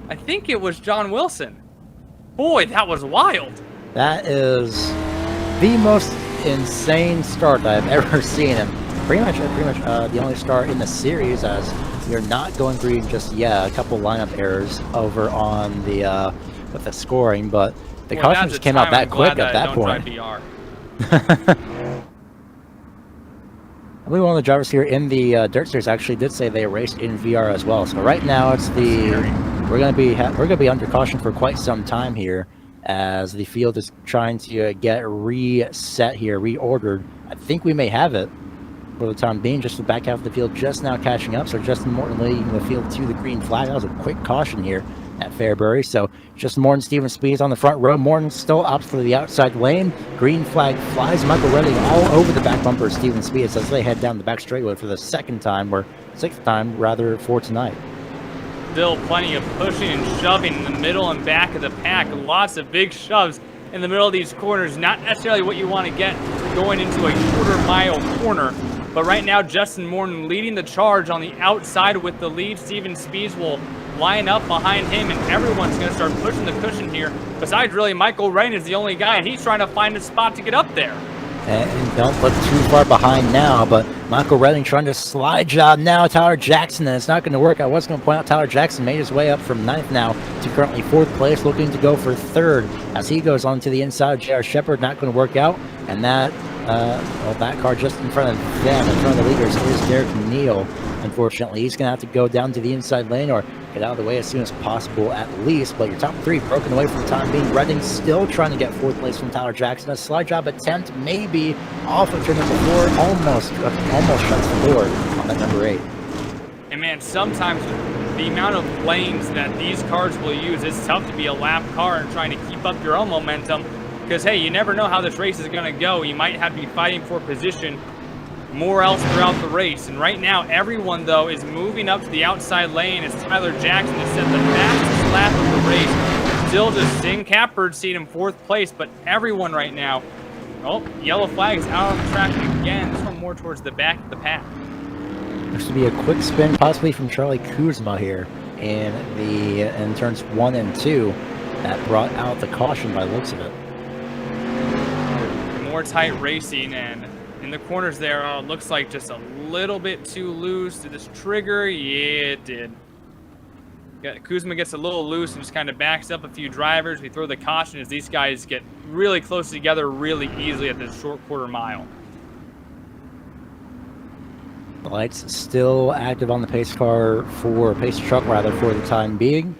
Speaker 3: I think it was John Wilson. Boy, that was wild.
Speaker 1: That is the most insane start I've ever seen, and pretty much the only start in the series as you're not going green just yet. A couple lineup errors over on the with the scoring, but the caution just came out that quick at that point.
Speaker 3: BR.
Speaker 1: I believe one of the drivers here in the dirt series actually did say they raced in VR as well. So right now it's we're gonna be under caution for quite some time here as the field is trying to get reset here, reordered. I think we may have it for the time being. Just the back half of the field just now catching up. So Justin Morton leading the field to the green flag. That was a quick caution here at Fairbury. So just Morton, Steven Speeds on the front row. Morton still opts for the outside lane. Green flag flies. Michael Redding all over the back bumper of Steven Speeds as they head down the back straightaway for the sixth time rather for tonight.
Speaker 3: Still plenty of pushing and shoving in the middle and back of the pack. Lots of big shoves in the middle of these corners. Not necessarily what you want to get going into a quarter mile corner. But right now, Justin Morton leading the charge on the outside with the lead. Steven Speeds will line up behind him, and everyone's going to start pushing the cushion here. Besides, really, Michael Rain is the only guy, and he's trying to find a spot to get up there.
Speaker 1: And don't look too far behind now, but Michael Redding trying to slide job now. Tyler Jackson, and it's not going to work. I was going to point out Tyler Jackson made his way up from 9th now to currently 4th place, looking to go for 3rd as he goes on to the inside. J.R. Shepard not going to work out, and that car just in front of them, in front of the leaders, is Derek Neal. Unfortunately, he's going to have to go down to the inside lane or get out of the way as soon as possible at least. But your top 3 broken away for the time being. Redding still trying to get 4th place from Tyler Jackson. A slide job attempt maybe off of turn number 4. Almost shuts the door on that number 8.
Speaker 3: And man, sometimes the amount of lanes that these cars will use, it's tough to be a lap car and trying to keep up your own momentum. Because, hey, you never know how this race is going to go. You might have to be fighting for position more else throughout the race. And right now, everyone, though, is moving up to the outside lane as Tyler Jackson has set the fastest lap of the race. Still just Sting Catbird seat in 4th place, but everyone right now, oh, yellow flag is out on the track again. This one more towards the back of the pack.
Speaker 1: Looks to be a quick spin, possibly from Charlie Kuzma here in turns 1 and 2. That brought out the caution by the looks of it.
Speaker 3: More tight racing, and in the corners there, looks like just a little bit too loose. Did this trigger? Yeah, it did. Kuzma gets a little loose and just kind of backs up a few drivers. We throw the caution as these guys get really close together really easily at this short quarter mile.
Speaker 1: The lights still active on the pace truck for the time being.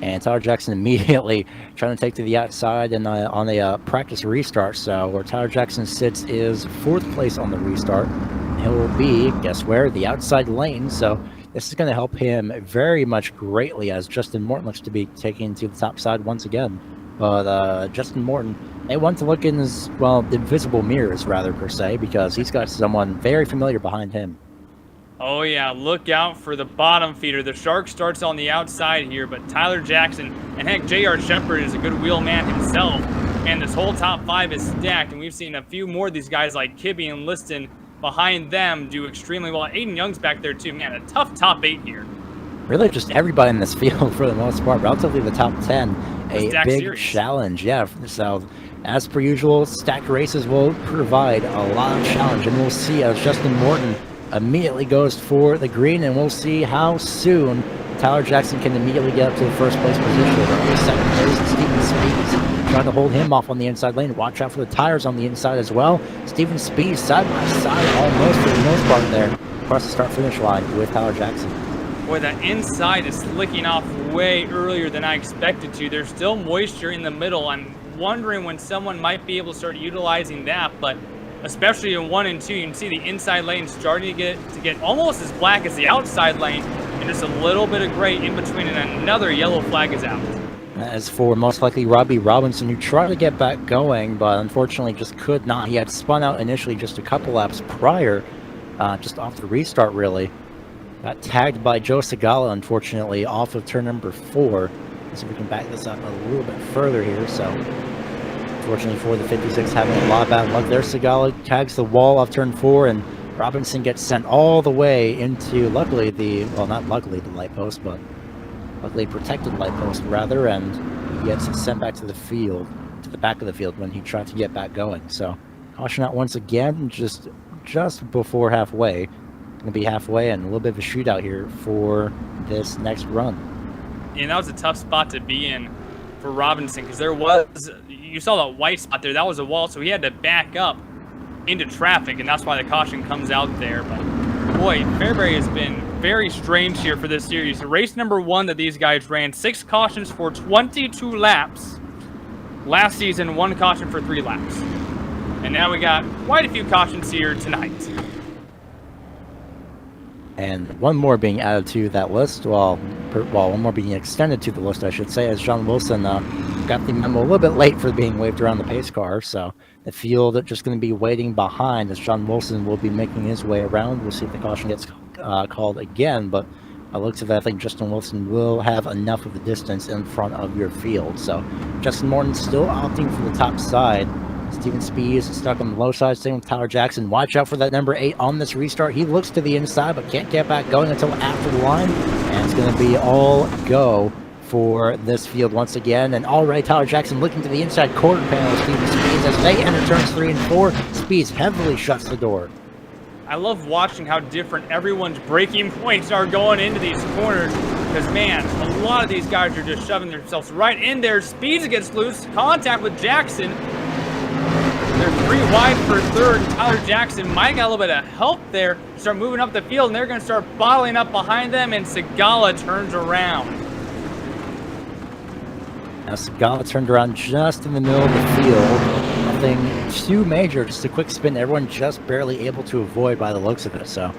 Speaker 1: And Tyler Jackson immediately trying to take to the outside and on a practice restart. So where Tyler Jackson sits is 4th place on the restart. He'll be, guess where, the outside lane. So this is going to help him very much greatly as Justin Morton looks to be taking to the top side once again. But Justin Morton may want to look in his, well, invisible mirrors rather per se, because he's got someone very familiar behind him.
Speaker 3: Oh yeah, look out for the bottom feeder. The Shark starts on the outside here, but Tyler Jackson, and heck, J.R. Shepard is a good wheel man himself, and this whole top 5 is stacked, and we've seen a few more of these guys like Kibbe and Liston behind them do extremely well. Aiden Young's back there too. Man, a tough top 8 here.
Speaker 1: Really just everybody in this field for the most part, relatively the top 10. A big series. Challenge, yeah. So as per usual, stacked races will provide a lot of challenge, and we'll see as Justin Morton immediately goes for the green, and we'll see how soon Tyler Jackson can immediately get up to the 1st place position. Early 2nd place, Steven Speeds trying to hold him off on the inside lane. Watch out for the tires on the inside as well. Steven Speeds side by side almost for the most part there across the start-finish line with Tyler Jackson.
Speaker 3: Boy, that inside is slicking off way earlier than I expected to. There's still moisture in the middle. I'm wondering when someone might be able to start utilizing that, but especially in 1 and 2, you can see the inside lane starting to get almost as black as the outside lane, and just a little bit of gray in between, and another yellow flag is out.
Speaker 1: As for most likely Robbie Robinson, who tried to get back going, but unfortunately just could not. He had spun out initially just a couple laps prior, just off the restart really. Got tagged by Joe Segala, unfortunately, off of turn number 4. Let's see if we can back this up a little bit further here. So unfortunately for the 56, having a lot of bad luck there. Segala tags the wall off turn 4, and Robinson gets sent all the way into, luckily, not luckily the light post, but luckily protected light post rather, and he gets sent back to the field, to the back of the field when he tried to get back going. So caution out once again, just before halfway. Going to be halfway, and a little bit of a shootout here for this next run.
Speaker 3: Yeah, that was a tough spot to be in for Robinson, because you saw that white spot there, that was a wall, so he had to back up into traffic, and that's why the caution comes out there. But boy, Fairbury has been very strange here for this series. Race number 1 that these guys ran, 6 cautions for 22 laps. Last season, 1 caution for 3 laps. And now we got quite a few cautions here tonight.
Speaker 1: And one more being added to that list, well, one more being extended to the list, I should say, as John Wilson got the memo a little bit late for being waved around the pace car. So the field just going to be waiting behind as John Wilson will be making his way around. We'll see if the caution gets called again, but by the looks of it, I think Justin Wilson will have enough of the distance in front of your field. So Justin Morton still opting for the top side. Steven Speed is stuck on the low side, same with Tyler Jackson. Watch out for that number 8 on this restart. He looks to the inside, but can't get back going until after the line. And it's going to be all go for this field once again. And already Tyler Jackson looking to the inside quarter panel of Steven Speed as they enter turns 3 and 4. Speeds heavily shuts the door.
Speaker 3: I love watching how different everyone's braking points are going into these corners. Because, man, a lot of these guys are just shoving themselves right in there. Speeds gets loose. Contact with Jackson. They're 3 wide for third. Tyler Jackson might got a little bit of help there. Start moving up the field, and they're going to start bottling up behind them, and Segala turns around.
Speaker 1: Now Segala turned around just in the middle of the field. Nothing too major, just a quick spin. Everyone just barely able to avoid by the looks of it. So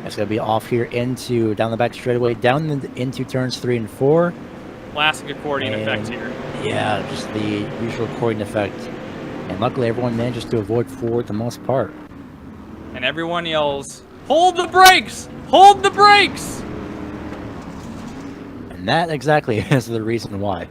Speaker 1: it's going to be off here into down the back straightaway, down into turns 3 and 4.
Speaker 3: Classic accordion effect here.
Speaker 1: Yeah, just the usual accordion effect. And luckily, everyone manages to avoid for the most part.
Speaker 3: And everyone yells, "Hold the brakes! Hold the brakes!"
Speaker 1: And that exactly is the reason why.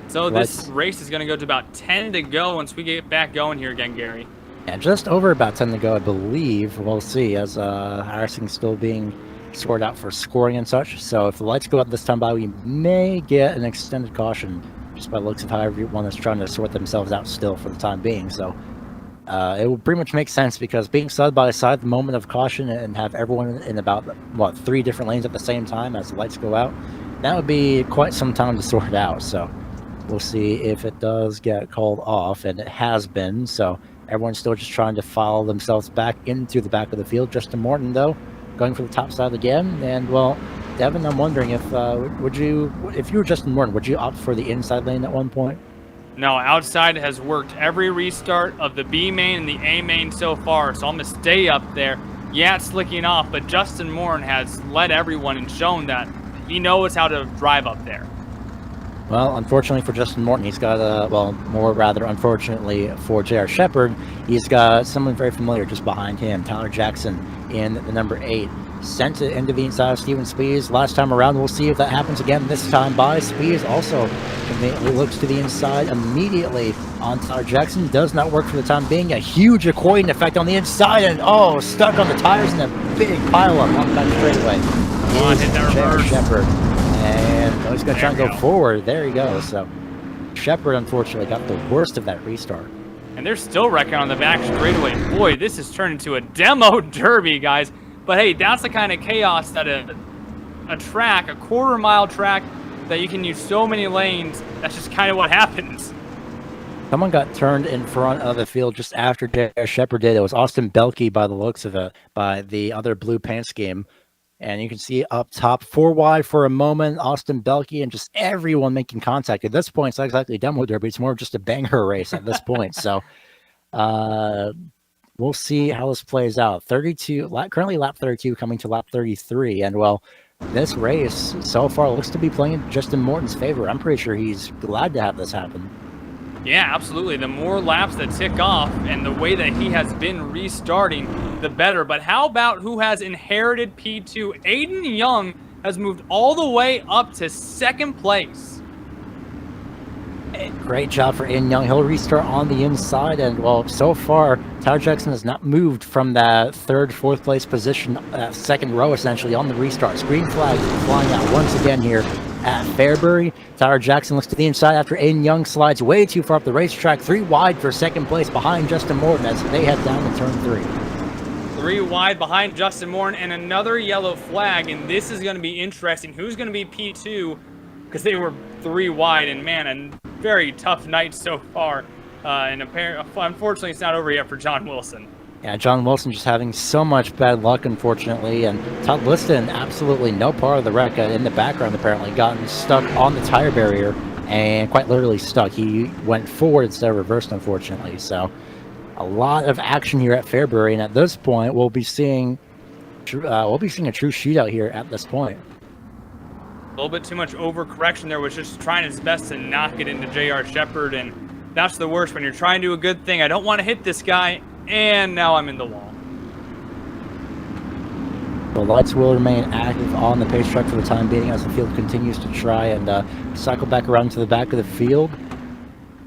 Speaker 3: So this race is going to go to about 10 to go once we get back going here again, Gary.
Speaker 1: Yeah, just over about 10 to go, I believe. We'll see, as iRacing still being sorted out for scoring and such. So if the lights go out this time by, we may get an extended caution, just by the looks of how everyone is trying to sort themselves out still for the time being. So it will pretty much make sense, because being side by side, the moment of caution, and have everyone in about, what, 3 different lanes at the same time as the lights go out, that would be quite some time to sort out. So we'll see if it does get called off, and it has been. So everyone's still just trying to file themselves back into the back of the field. Justin Morton, though, going for the top side again. And, well, Devin, I'm wondering if if you were Justin Morton, would you opt for the inside lane at one point?
Speaker 3: No, outside has worked every restart of the B main and the A main so far, so I'm going to stay up there. Yeah, it's slicking off, but Justin Morton has led everyone and shown that he knows how to drive up there.
Speaker 1: Well, unfortunately for Justin Morton, he's got more rather unfortunately for J.R. Shepard, he's got someone very familiar just behind him, Tyler Jackson in the number 8. Sent it into the inside of Steven Spees last time around. We'll see if that happens again this time by. Spees also conveniently looks to the inside immediately on Tyler Jackson. Does not work for the time being. A huge accordion effect on the inside, and stuck on the tires in a big pile up on the back straightaway.
Speaker 3: Come on, hit that reverse.
Speaker 1: Shepard. And he's going to try and go forward. There he goes. So Shepard unfortunately got the worst of that restart.
Speaker 3: And they're still wrecking on the back straightaway. Boy, this has turned into a demo derby, guys. But hey, that's the kind of chaos that a track, a quarter-mile track, that you can use so many lanes, that's just kind of what happens.
Speaker 1: Someone got turned in front of the field just after J.R. Shepard did. It was Austin Belkey by the looks of it, by the other blue pants game. And you can see up top, 4 wide for a moment, Austin Belkey, and just everyone making contact. At this point, it's not exactly a demo derby. It's more just a banger race at this point. So we'll see how this plays out. Currently lap 32 coming to lap 33. And, well, this race so far looks to be playing in Justin Morton's favor. I'm pretty sure he's glad to have this happen.
Speaker 3: Yeah, absolutely. The more laps that tick off and the way that he has been restarting, the better. But how about who has inherited P2? Aiden Young has moved all the way up to 2nd place.
Speaker 1: Great job for Aiden Young. He'll restart on the inside. And, well, so far, Tyler Jackson has not moved from that 3rd, 4th place position, 2nd row, essentially, on the restarts. Green flag flying out once again here at Fairbury. Tyler Jackson looks to the inside after Aiden Young slides way too far up the racetrack. 3 wide for 2nd place behind Justin Morton as they head down to turn 3.
Speaker 3: 3 wide behind Justin Morton, and another yellow flag. And this is going to be interesting. Who's going to be P2? Because they were 3 wide, and man, a very tough night so far. And unfortunately, it's not over yet for John Wilson.
Speaker 1: Yeah, John Wilson just having so much bad luck, unfortunately. And Todd Liston, absolutely no part of the wreck in the background, apparently, gotten stuck on the tire barrier and quite literally stuck. He went forward instead of reversed, unfortunately. So a lot of action here at Fairbury. And at this point, we'll be seeing we'll be seeing a true shootout here at this point.
Speaker 3: A little bit too much overcorrection there, was just trying his best to knock it into J.R. Shepard, and that's the worst when you're trying to do a good thing. I don't want to hit this guy, and now I'm in the wall.
Speaker 1: The lights will remain active on the pace truck for the time being as the field continues to try and cycle back around to the back of the field.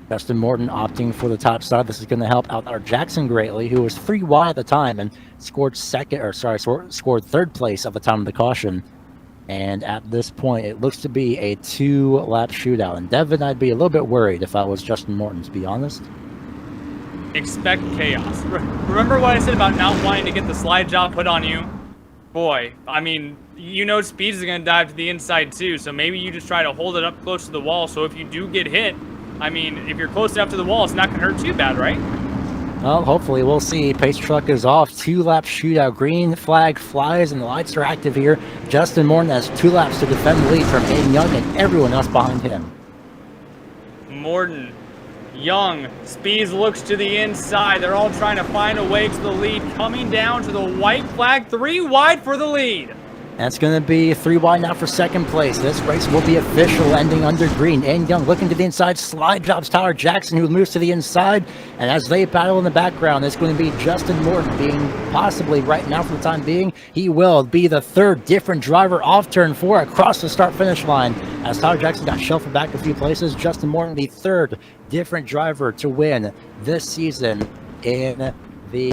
Speaker 1: Justin Morton opting for the top side. This is going to help Outlaw Jackson greatly, who was 3 wide at the time and scored scored third place at the time of the caution. And at this point, it looks to be a 2-lap shootout. And Devin, I'd be a little bit worried if I was Justin Morton, to be honest.
Speaker 3: Expect chaos. Remember what I said about not wanting to get the slide job put on you? Boy, I mean, you know Speeds is going to dive to the inside too, so maybe you just try to hold it up close to the wall, so if you do get hit, I mean, if you're close enough to the wall, it's not going to hurt too bad, right?
Speaker 1: Well, hopefully we'll see. Pace truck is off. 2-lap shootout. Green flag flies and the lights are active here. Justin Morton has 2 laps to defend the lead from Aiden Young and everyone else behind him.
Speaker 3: Morton, Young, Speeds looks to the inside. They're all trying to find a way to the lead. Coming down to the white flag. 3 wide for the lead.
Speaker 1: That's going to be 3 wide now for second place. This race will be official, ending under green. Aiden Young looking to the inside. Slide drops Tyler Jackson, who moves to the inside. And as they battle in the background, it's going to be Justin Morton being possibly, right now for the time being, he will be the 3rd different driver off turn 4 across the start-finish line. As Tyler Jackson got shuffled back a few places, Justin Morton, the 3rd different driver to win this season in the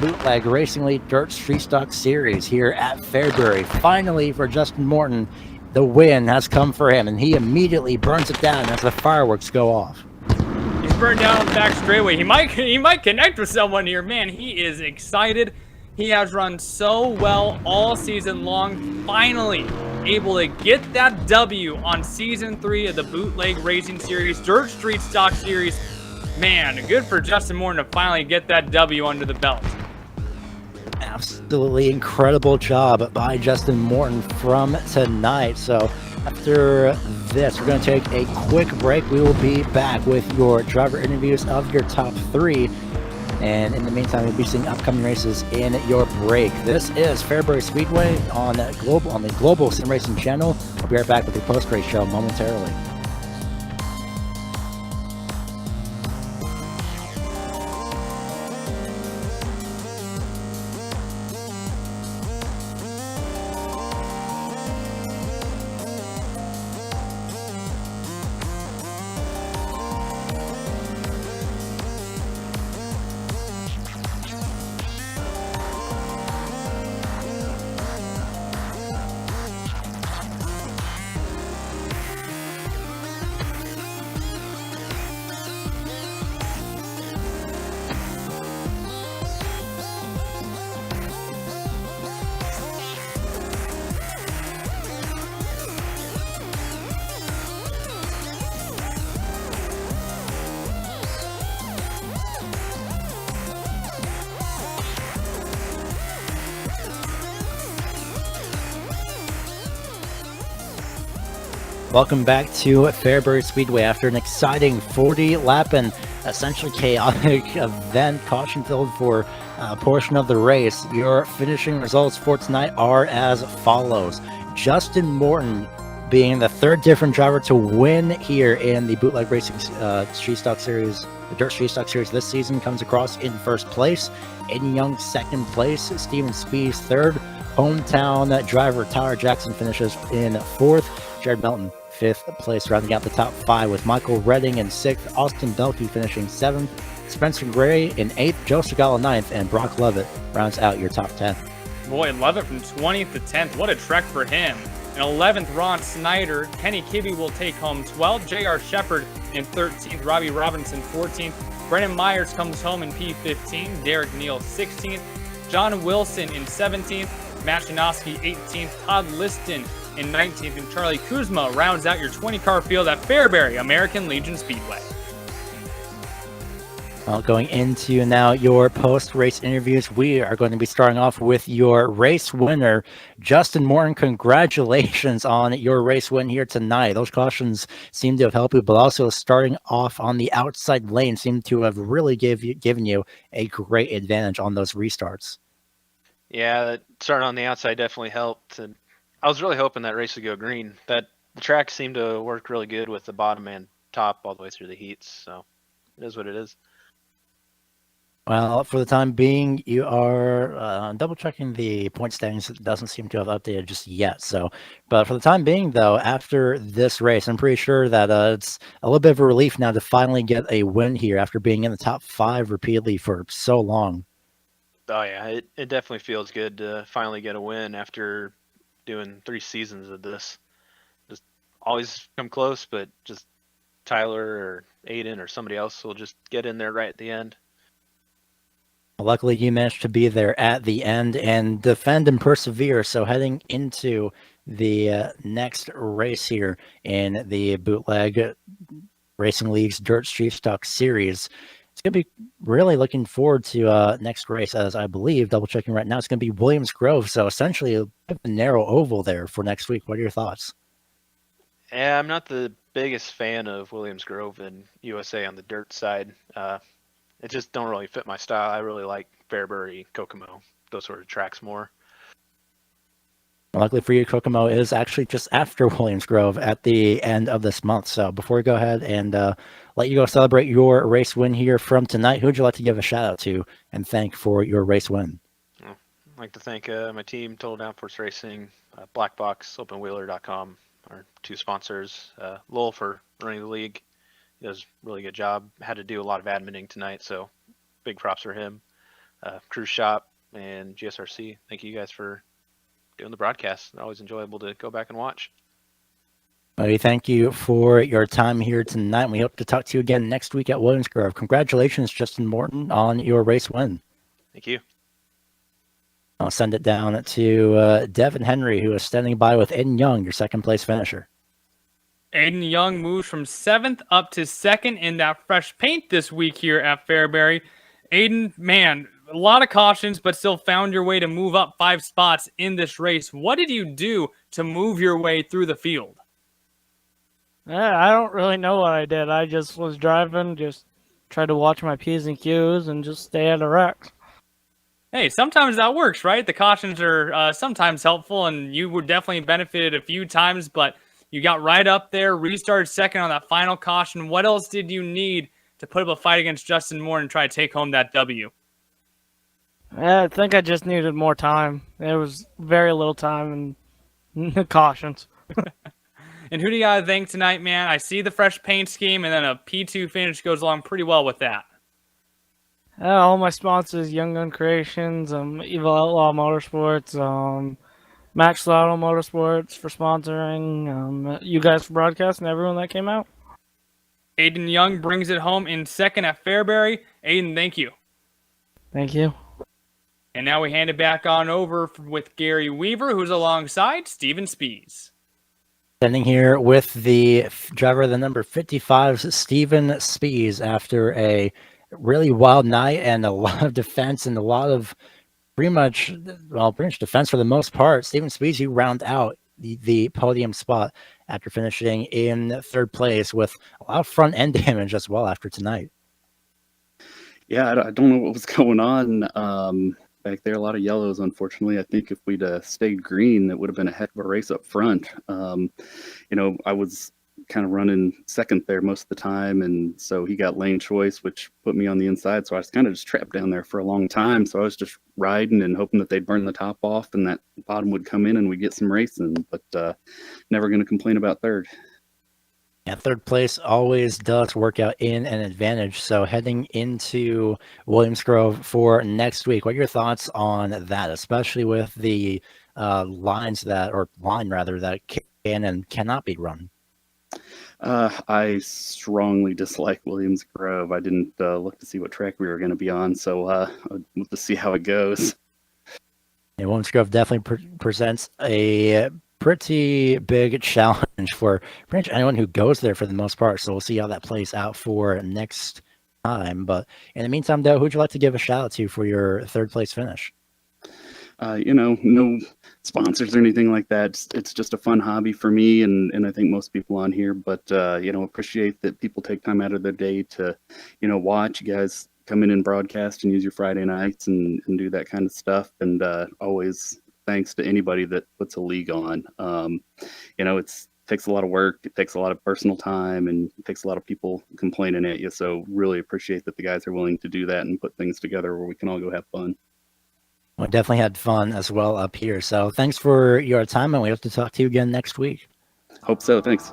Speaker 1: Bootleg Racing League Dirt Street Stock Series here at Fairbury. Finally, for Justin Morton, the win has come for him, and he immediately burns it down as the fireworks go off.
Speaker 3: He's burned down on the back straightaway. He might connect with someone here. Man, he is excited. He has run so well all season long. Finally able to get that W on Season 3 of the Bootleg Racing Series, Dirt Street Stock Series. Man, good for Justin Morton to finally get that W under the belt.
Speaker 1: Absolutely incredible job by Justin Morton from tonight. So after this, we're going to take a quick break. We will be back with your driver interviews of your top 3. And in the meantime, we'll be seeing upcoming races in your break. This is Fairbury Speedway on the Global SimRacing Channel. We'll be right back with the post-race show momentarily. Welcome back to Fairbury Speedway after an exciting 40-lap and essentially chaotic event, caution-filled for a portion of the race. Your finishing results for tonight are as follows. Justin Morton being the 3rd different driver to win here in the Bootleg Racing Street Stock Series, the Dirt Street Stock Series this season, comes across in 1st place. Aiden Young 2nd place. Steven Spees 3rd. Hometown driver Tyler Jackson finishes in 4th. Jared Melton 5th place, rounding out the top 5 with Michael Redding in 6th, Austin Belkey finishing 7th, Spencer Gray in 8th, Joe Segala 9th, and Brock Levitt rounds out your top 10.
Speaker 3: Boy, Levitt from 20th to 10th. What a trek for him. In 11th, Ron Snyder. Kenny Kibbe will take home 12th. J.R. Shepard in 13th. Robbie Robinson 14th. Brennan Myers comes home in P15. Derek Neal 16th. John Wilson in 17th. Matt Janowski 18th. Todd Liston in 19th, and Charlie Kuzma rounds out your 20-car field at Fairbury American Legion Speedway.
Speaker 1: Well, going into now your post-race interviews, we are going to be starting off with your race winner, Justin Morton. Congratulations on your race win here tonight. Those cautions seem to have helped you, but also starting off on the outside lane seemed to have really given you a great advantage on those restarts.
Speaker 4: Yeah, that starting on the outside definitely helped, and I was really hoping that race would go green. The track seemed to work really good with the bottom and top all the way through the heats, so it is what it is.
Speaker 1: Well, for the time being, you are double checking the point standings. It doesn't seem to have updated just yet. So, but for the time being, though, after this race, I'm pretty sure that it's a little bit of a relief now to finally get a win here after being in the top 5 repeatedly for so long.
Speaker 4: Oh yeah, it definitely feels good to finally get a win after doing 3 seasons of this. Just always come close, but just Tyler or Aiden or somebody else will just get in there right at the end.
Speaker 1: Luckily, you managed to be there at the end and defend and persevere. So, heading into the next race here in the Bootleg Racing League's Dirt Street Stock Series, it's going to be really looking forward to next race, as I believe, double checking right now, it's going to be Williams Grove. So, essentially, a bit of a narrow oval there for next week. What are your thoughts?
Speaker 4: Yeah, I'm not the biggest fan of Williams Grove and USA on the dirt side. It just don't really fit my style. I really like Fairbury, Kokomo, those sort of tracks more.
Speaker 1: Luckily for you, Kokomo is actually just after Williams Grove at the end of this month. So before we go ahead and let you go celebrate your race win here from tonight, who would you like to give a shout out to and thank for your race win?
Speaker 4: I'd like to thank my team, Total Downforce Racing, Blackbox, OpenWheeler.com, our 2 sponsors, Lowell for running the league. He does a really good job. Had to do a lot of adminning tonight, so big props for him. Cruise Shop and GSRC. Thank you guys for doing the broadcast. Always enjoyable to go back and watch.
Speaker 1: We thank you for your time here tonight. We hope to talk to you again next week at Williams Grove. Congratulations, Justin Morton, on your race win.
Speaker 4: Thank you.
Speaker 1: I'll send it down to Devin Henry, who is standing by with Aiden Young, your second place finisher.
Speaker 3: Aiden Young moves from 7th up to 2nd in that fresh paint this week here at Fairbury. Aiden, man, a lot of cautions, but still found your way to move up 5 spots in this race. What did you do to move your way through the field?
Speaker 5: I don't really know what I did. I just was driving, just tried to watch my P's and Q's and just stay out of wrecks.
Speaker 3: Hey, sometimes that works, right? The cautions are sometimes helpful, and you were definitely benefited a few times, but you got right up there, restarted 2nd on that final caution. What else did you need to put up a fight against Justin Moore and try to take home that W?
Speaker 5: I think I just needed more time. There was very little time and cautions.
Speaker 3: And who do you got to thank tonight, man? I see the fresh paint scheme, and then a P2 finish goes along pretty well with that.
Speaker 5: All my sponsors, Young Gun Creations, Evil Outlaw Motorsports, Max Lotto Motorsports for sponsoring, you guys for broadcasting, everyone that came out.
Speaker 3: Aiden Young brings it home in 2nd at Fairbury. Aiden, thank you.
Speaker 5: Thank you.
Speaker 3: And now we hand it back on over with Gary Weaver, who's alongside Steven Spees.
Speaker 1: Standing here with the driver of the number 55, Steven Spees, after a really wild night and a lot of defense and a lot of pretty much defense for the most part. Steven Spees, you round out the podium spot after finishing in 3rd place with a lot of front end damage as well after tonight.
Speaker 6: Yeah, I don't know what was going on back there. A lot of yellows, unfortunately. I think if we'd stayed green, it would have been a heck of a race up front. I was kind of running 2nd there most of the time, and so he got lane choice, which put me on the inside. So I was kind of just trapped down there for a long time. So I was just riding and hoping that they'd burn the top off and that bottom would come in and we'd get some racing. But never going to complain about 3rd.
Speaker 1: Yeah, 3rd place always does work out in an advantage. So heading into Williams Grove for next week, what are your thoughts on that, especially with the line that can and cannot be run?
Speaker 6: I strongly dislike Williams Grove. I didn't look to see what track we were going to be on, so I'll have to see how it goes.
Speaker 1: Yeah, Williams Grove definitely presents a pretty big challenge for pretty much anyone who goes there for the most part. So we'll see how that plays out for next time. But in the meantime, though, who'd you like to give a shout out to for your 3rd place finish?
Speaker 6: No sponsors or anything like that. It's just a fun hobby for me and I think most people on here, but appreciate that people take time out of their day to, watch. You guys come in and broadcast and use your Friday nights and do that kind of stuff. And always thanks to anybody that puts a league on. It takes a lot of work. It takes a lot of personal time, and it takes a lot of people complaining at you. So really appreciate that the guys are willing to do that and put things together where we can all go have fun.
Speaker 1: We definitely had fun as well up here. So thanks for your time, and we hope to talk to you again next week.
Speaker 6: Hope so. Thanks.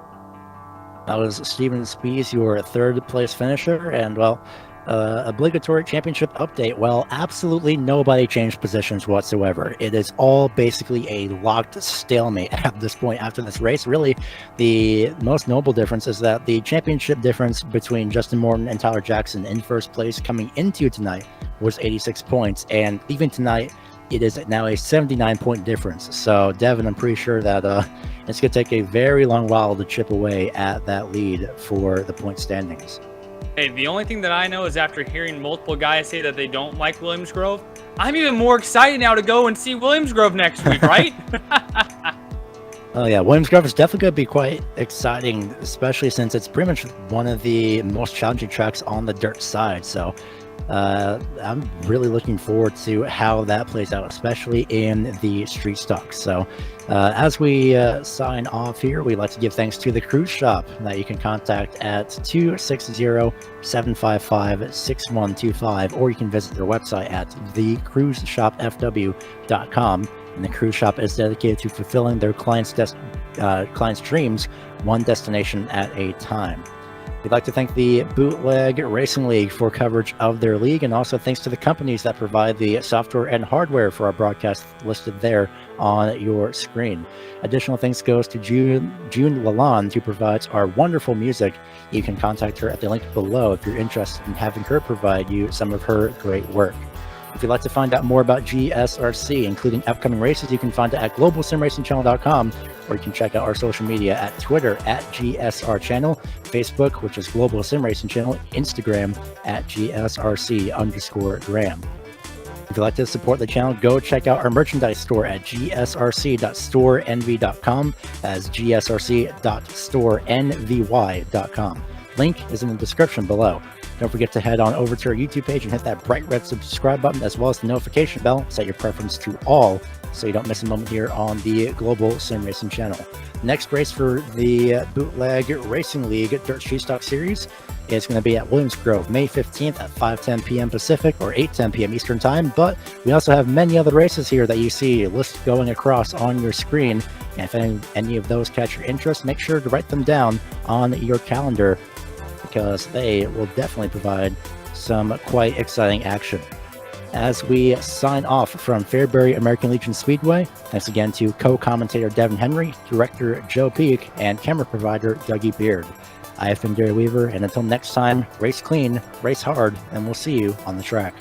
Speaker 1: That was Steven Spies, your third place finisher, and well, obligatory championship update. Well, absolutely nobody changed positions whatsoever. It is all basically a locked stalemate at this point after this race. Really, the most notable difference is that the championship difference between Justin Morton and Tyler Jackson in first place coming into tonight was 86 points, and leaving tonight, it is now a 79-point difference. So, Devin, I'm pretty sure that it's going to take a very long while to chip away at that lead for the point standings.
Speaker 3: Hey, the only thing that I know is after hearing multiple guys say that they don't like Williams Grove, I'm even more excited now to go and see Williams Grove next week, right?
Speaker 1: Oh yeah, Williams Grove is definitely going to be quite exciting, especially since it's pretty much one of the most challenging tracks on the dirt side. So I'm really looking forward to how that plays out, especially in the street stock. So as we sign off here, we'd like to give thanks to the Cruise Shop that you can contact at 260-755-6125, or you can visit their website at thecruiseshopfw.com. And the Cruise Shop is dedicated to fulfilling their clients' dreams, one destination at a time. We'd like to thank the Bootleg Racing League for coverage of their league, and also thanks to the companies that provide the software and hardware for our broadcast listed there on your screen. Additional thanks goes to June Lalonde, who provides our wonderful music. You can contact her at the link below if you're interested in having her provide you some of her great work. If you'd like to find out more about GSRC, including upcoming races, you can find it at globalsimracingchannel.com, or you can check out our social media at Twitter at GSR Channel, Facebook, which is Global SimRacing Channel, Instagram at GSRC_Graham. If you'd like to support the channel, go check out our merchandise store at gsrc.storenvy.com, as gsrc.storenvy.com. Link is in the description below. Don't forget to head on over to our YouTube page and hit that bright red subscribe button, as well as the notification bell. Set your preference to all so you don't miss a moment here on the Global Sim Racing Channel. Next race for the Bootleg Racing League Dirt Street Stock Series is going to be at Williams Grove, May 15th at 5:10 p.m. Pacific or 8:10 p.m. Eastern Time. But we also have many other races here that you see listed going across on your screen. And if any of those catch your interest, make sure to write them down on your calendar, because they will definitely provide some quite exciting action. As we sign off from Fairbury American Legion Speedway, thanks again to co-commentator Devin Henry, director Joe Peak, and camera provider Dougie Beard. I have been Gary Weaver, and until next time, race clean, race hard, and we'll see you on the track.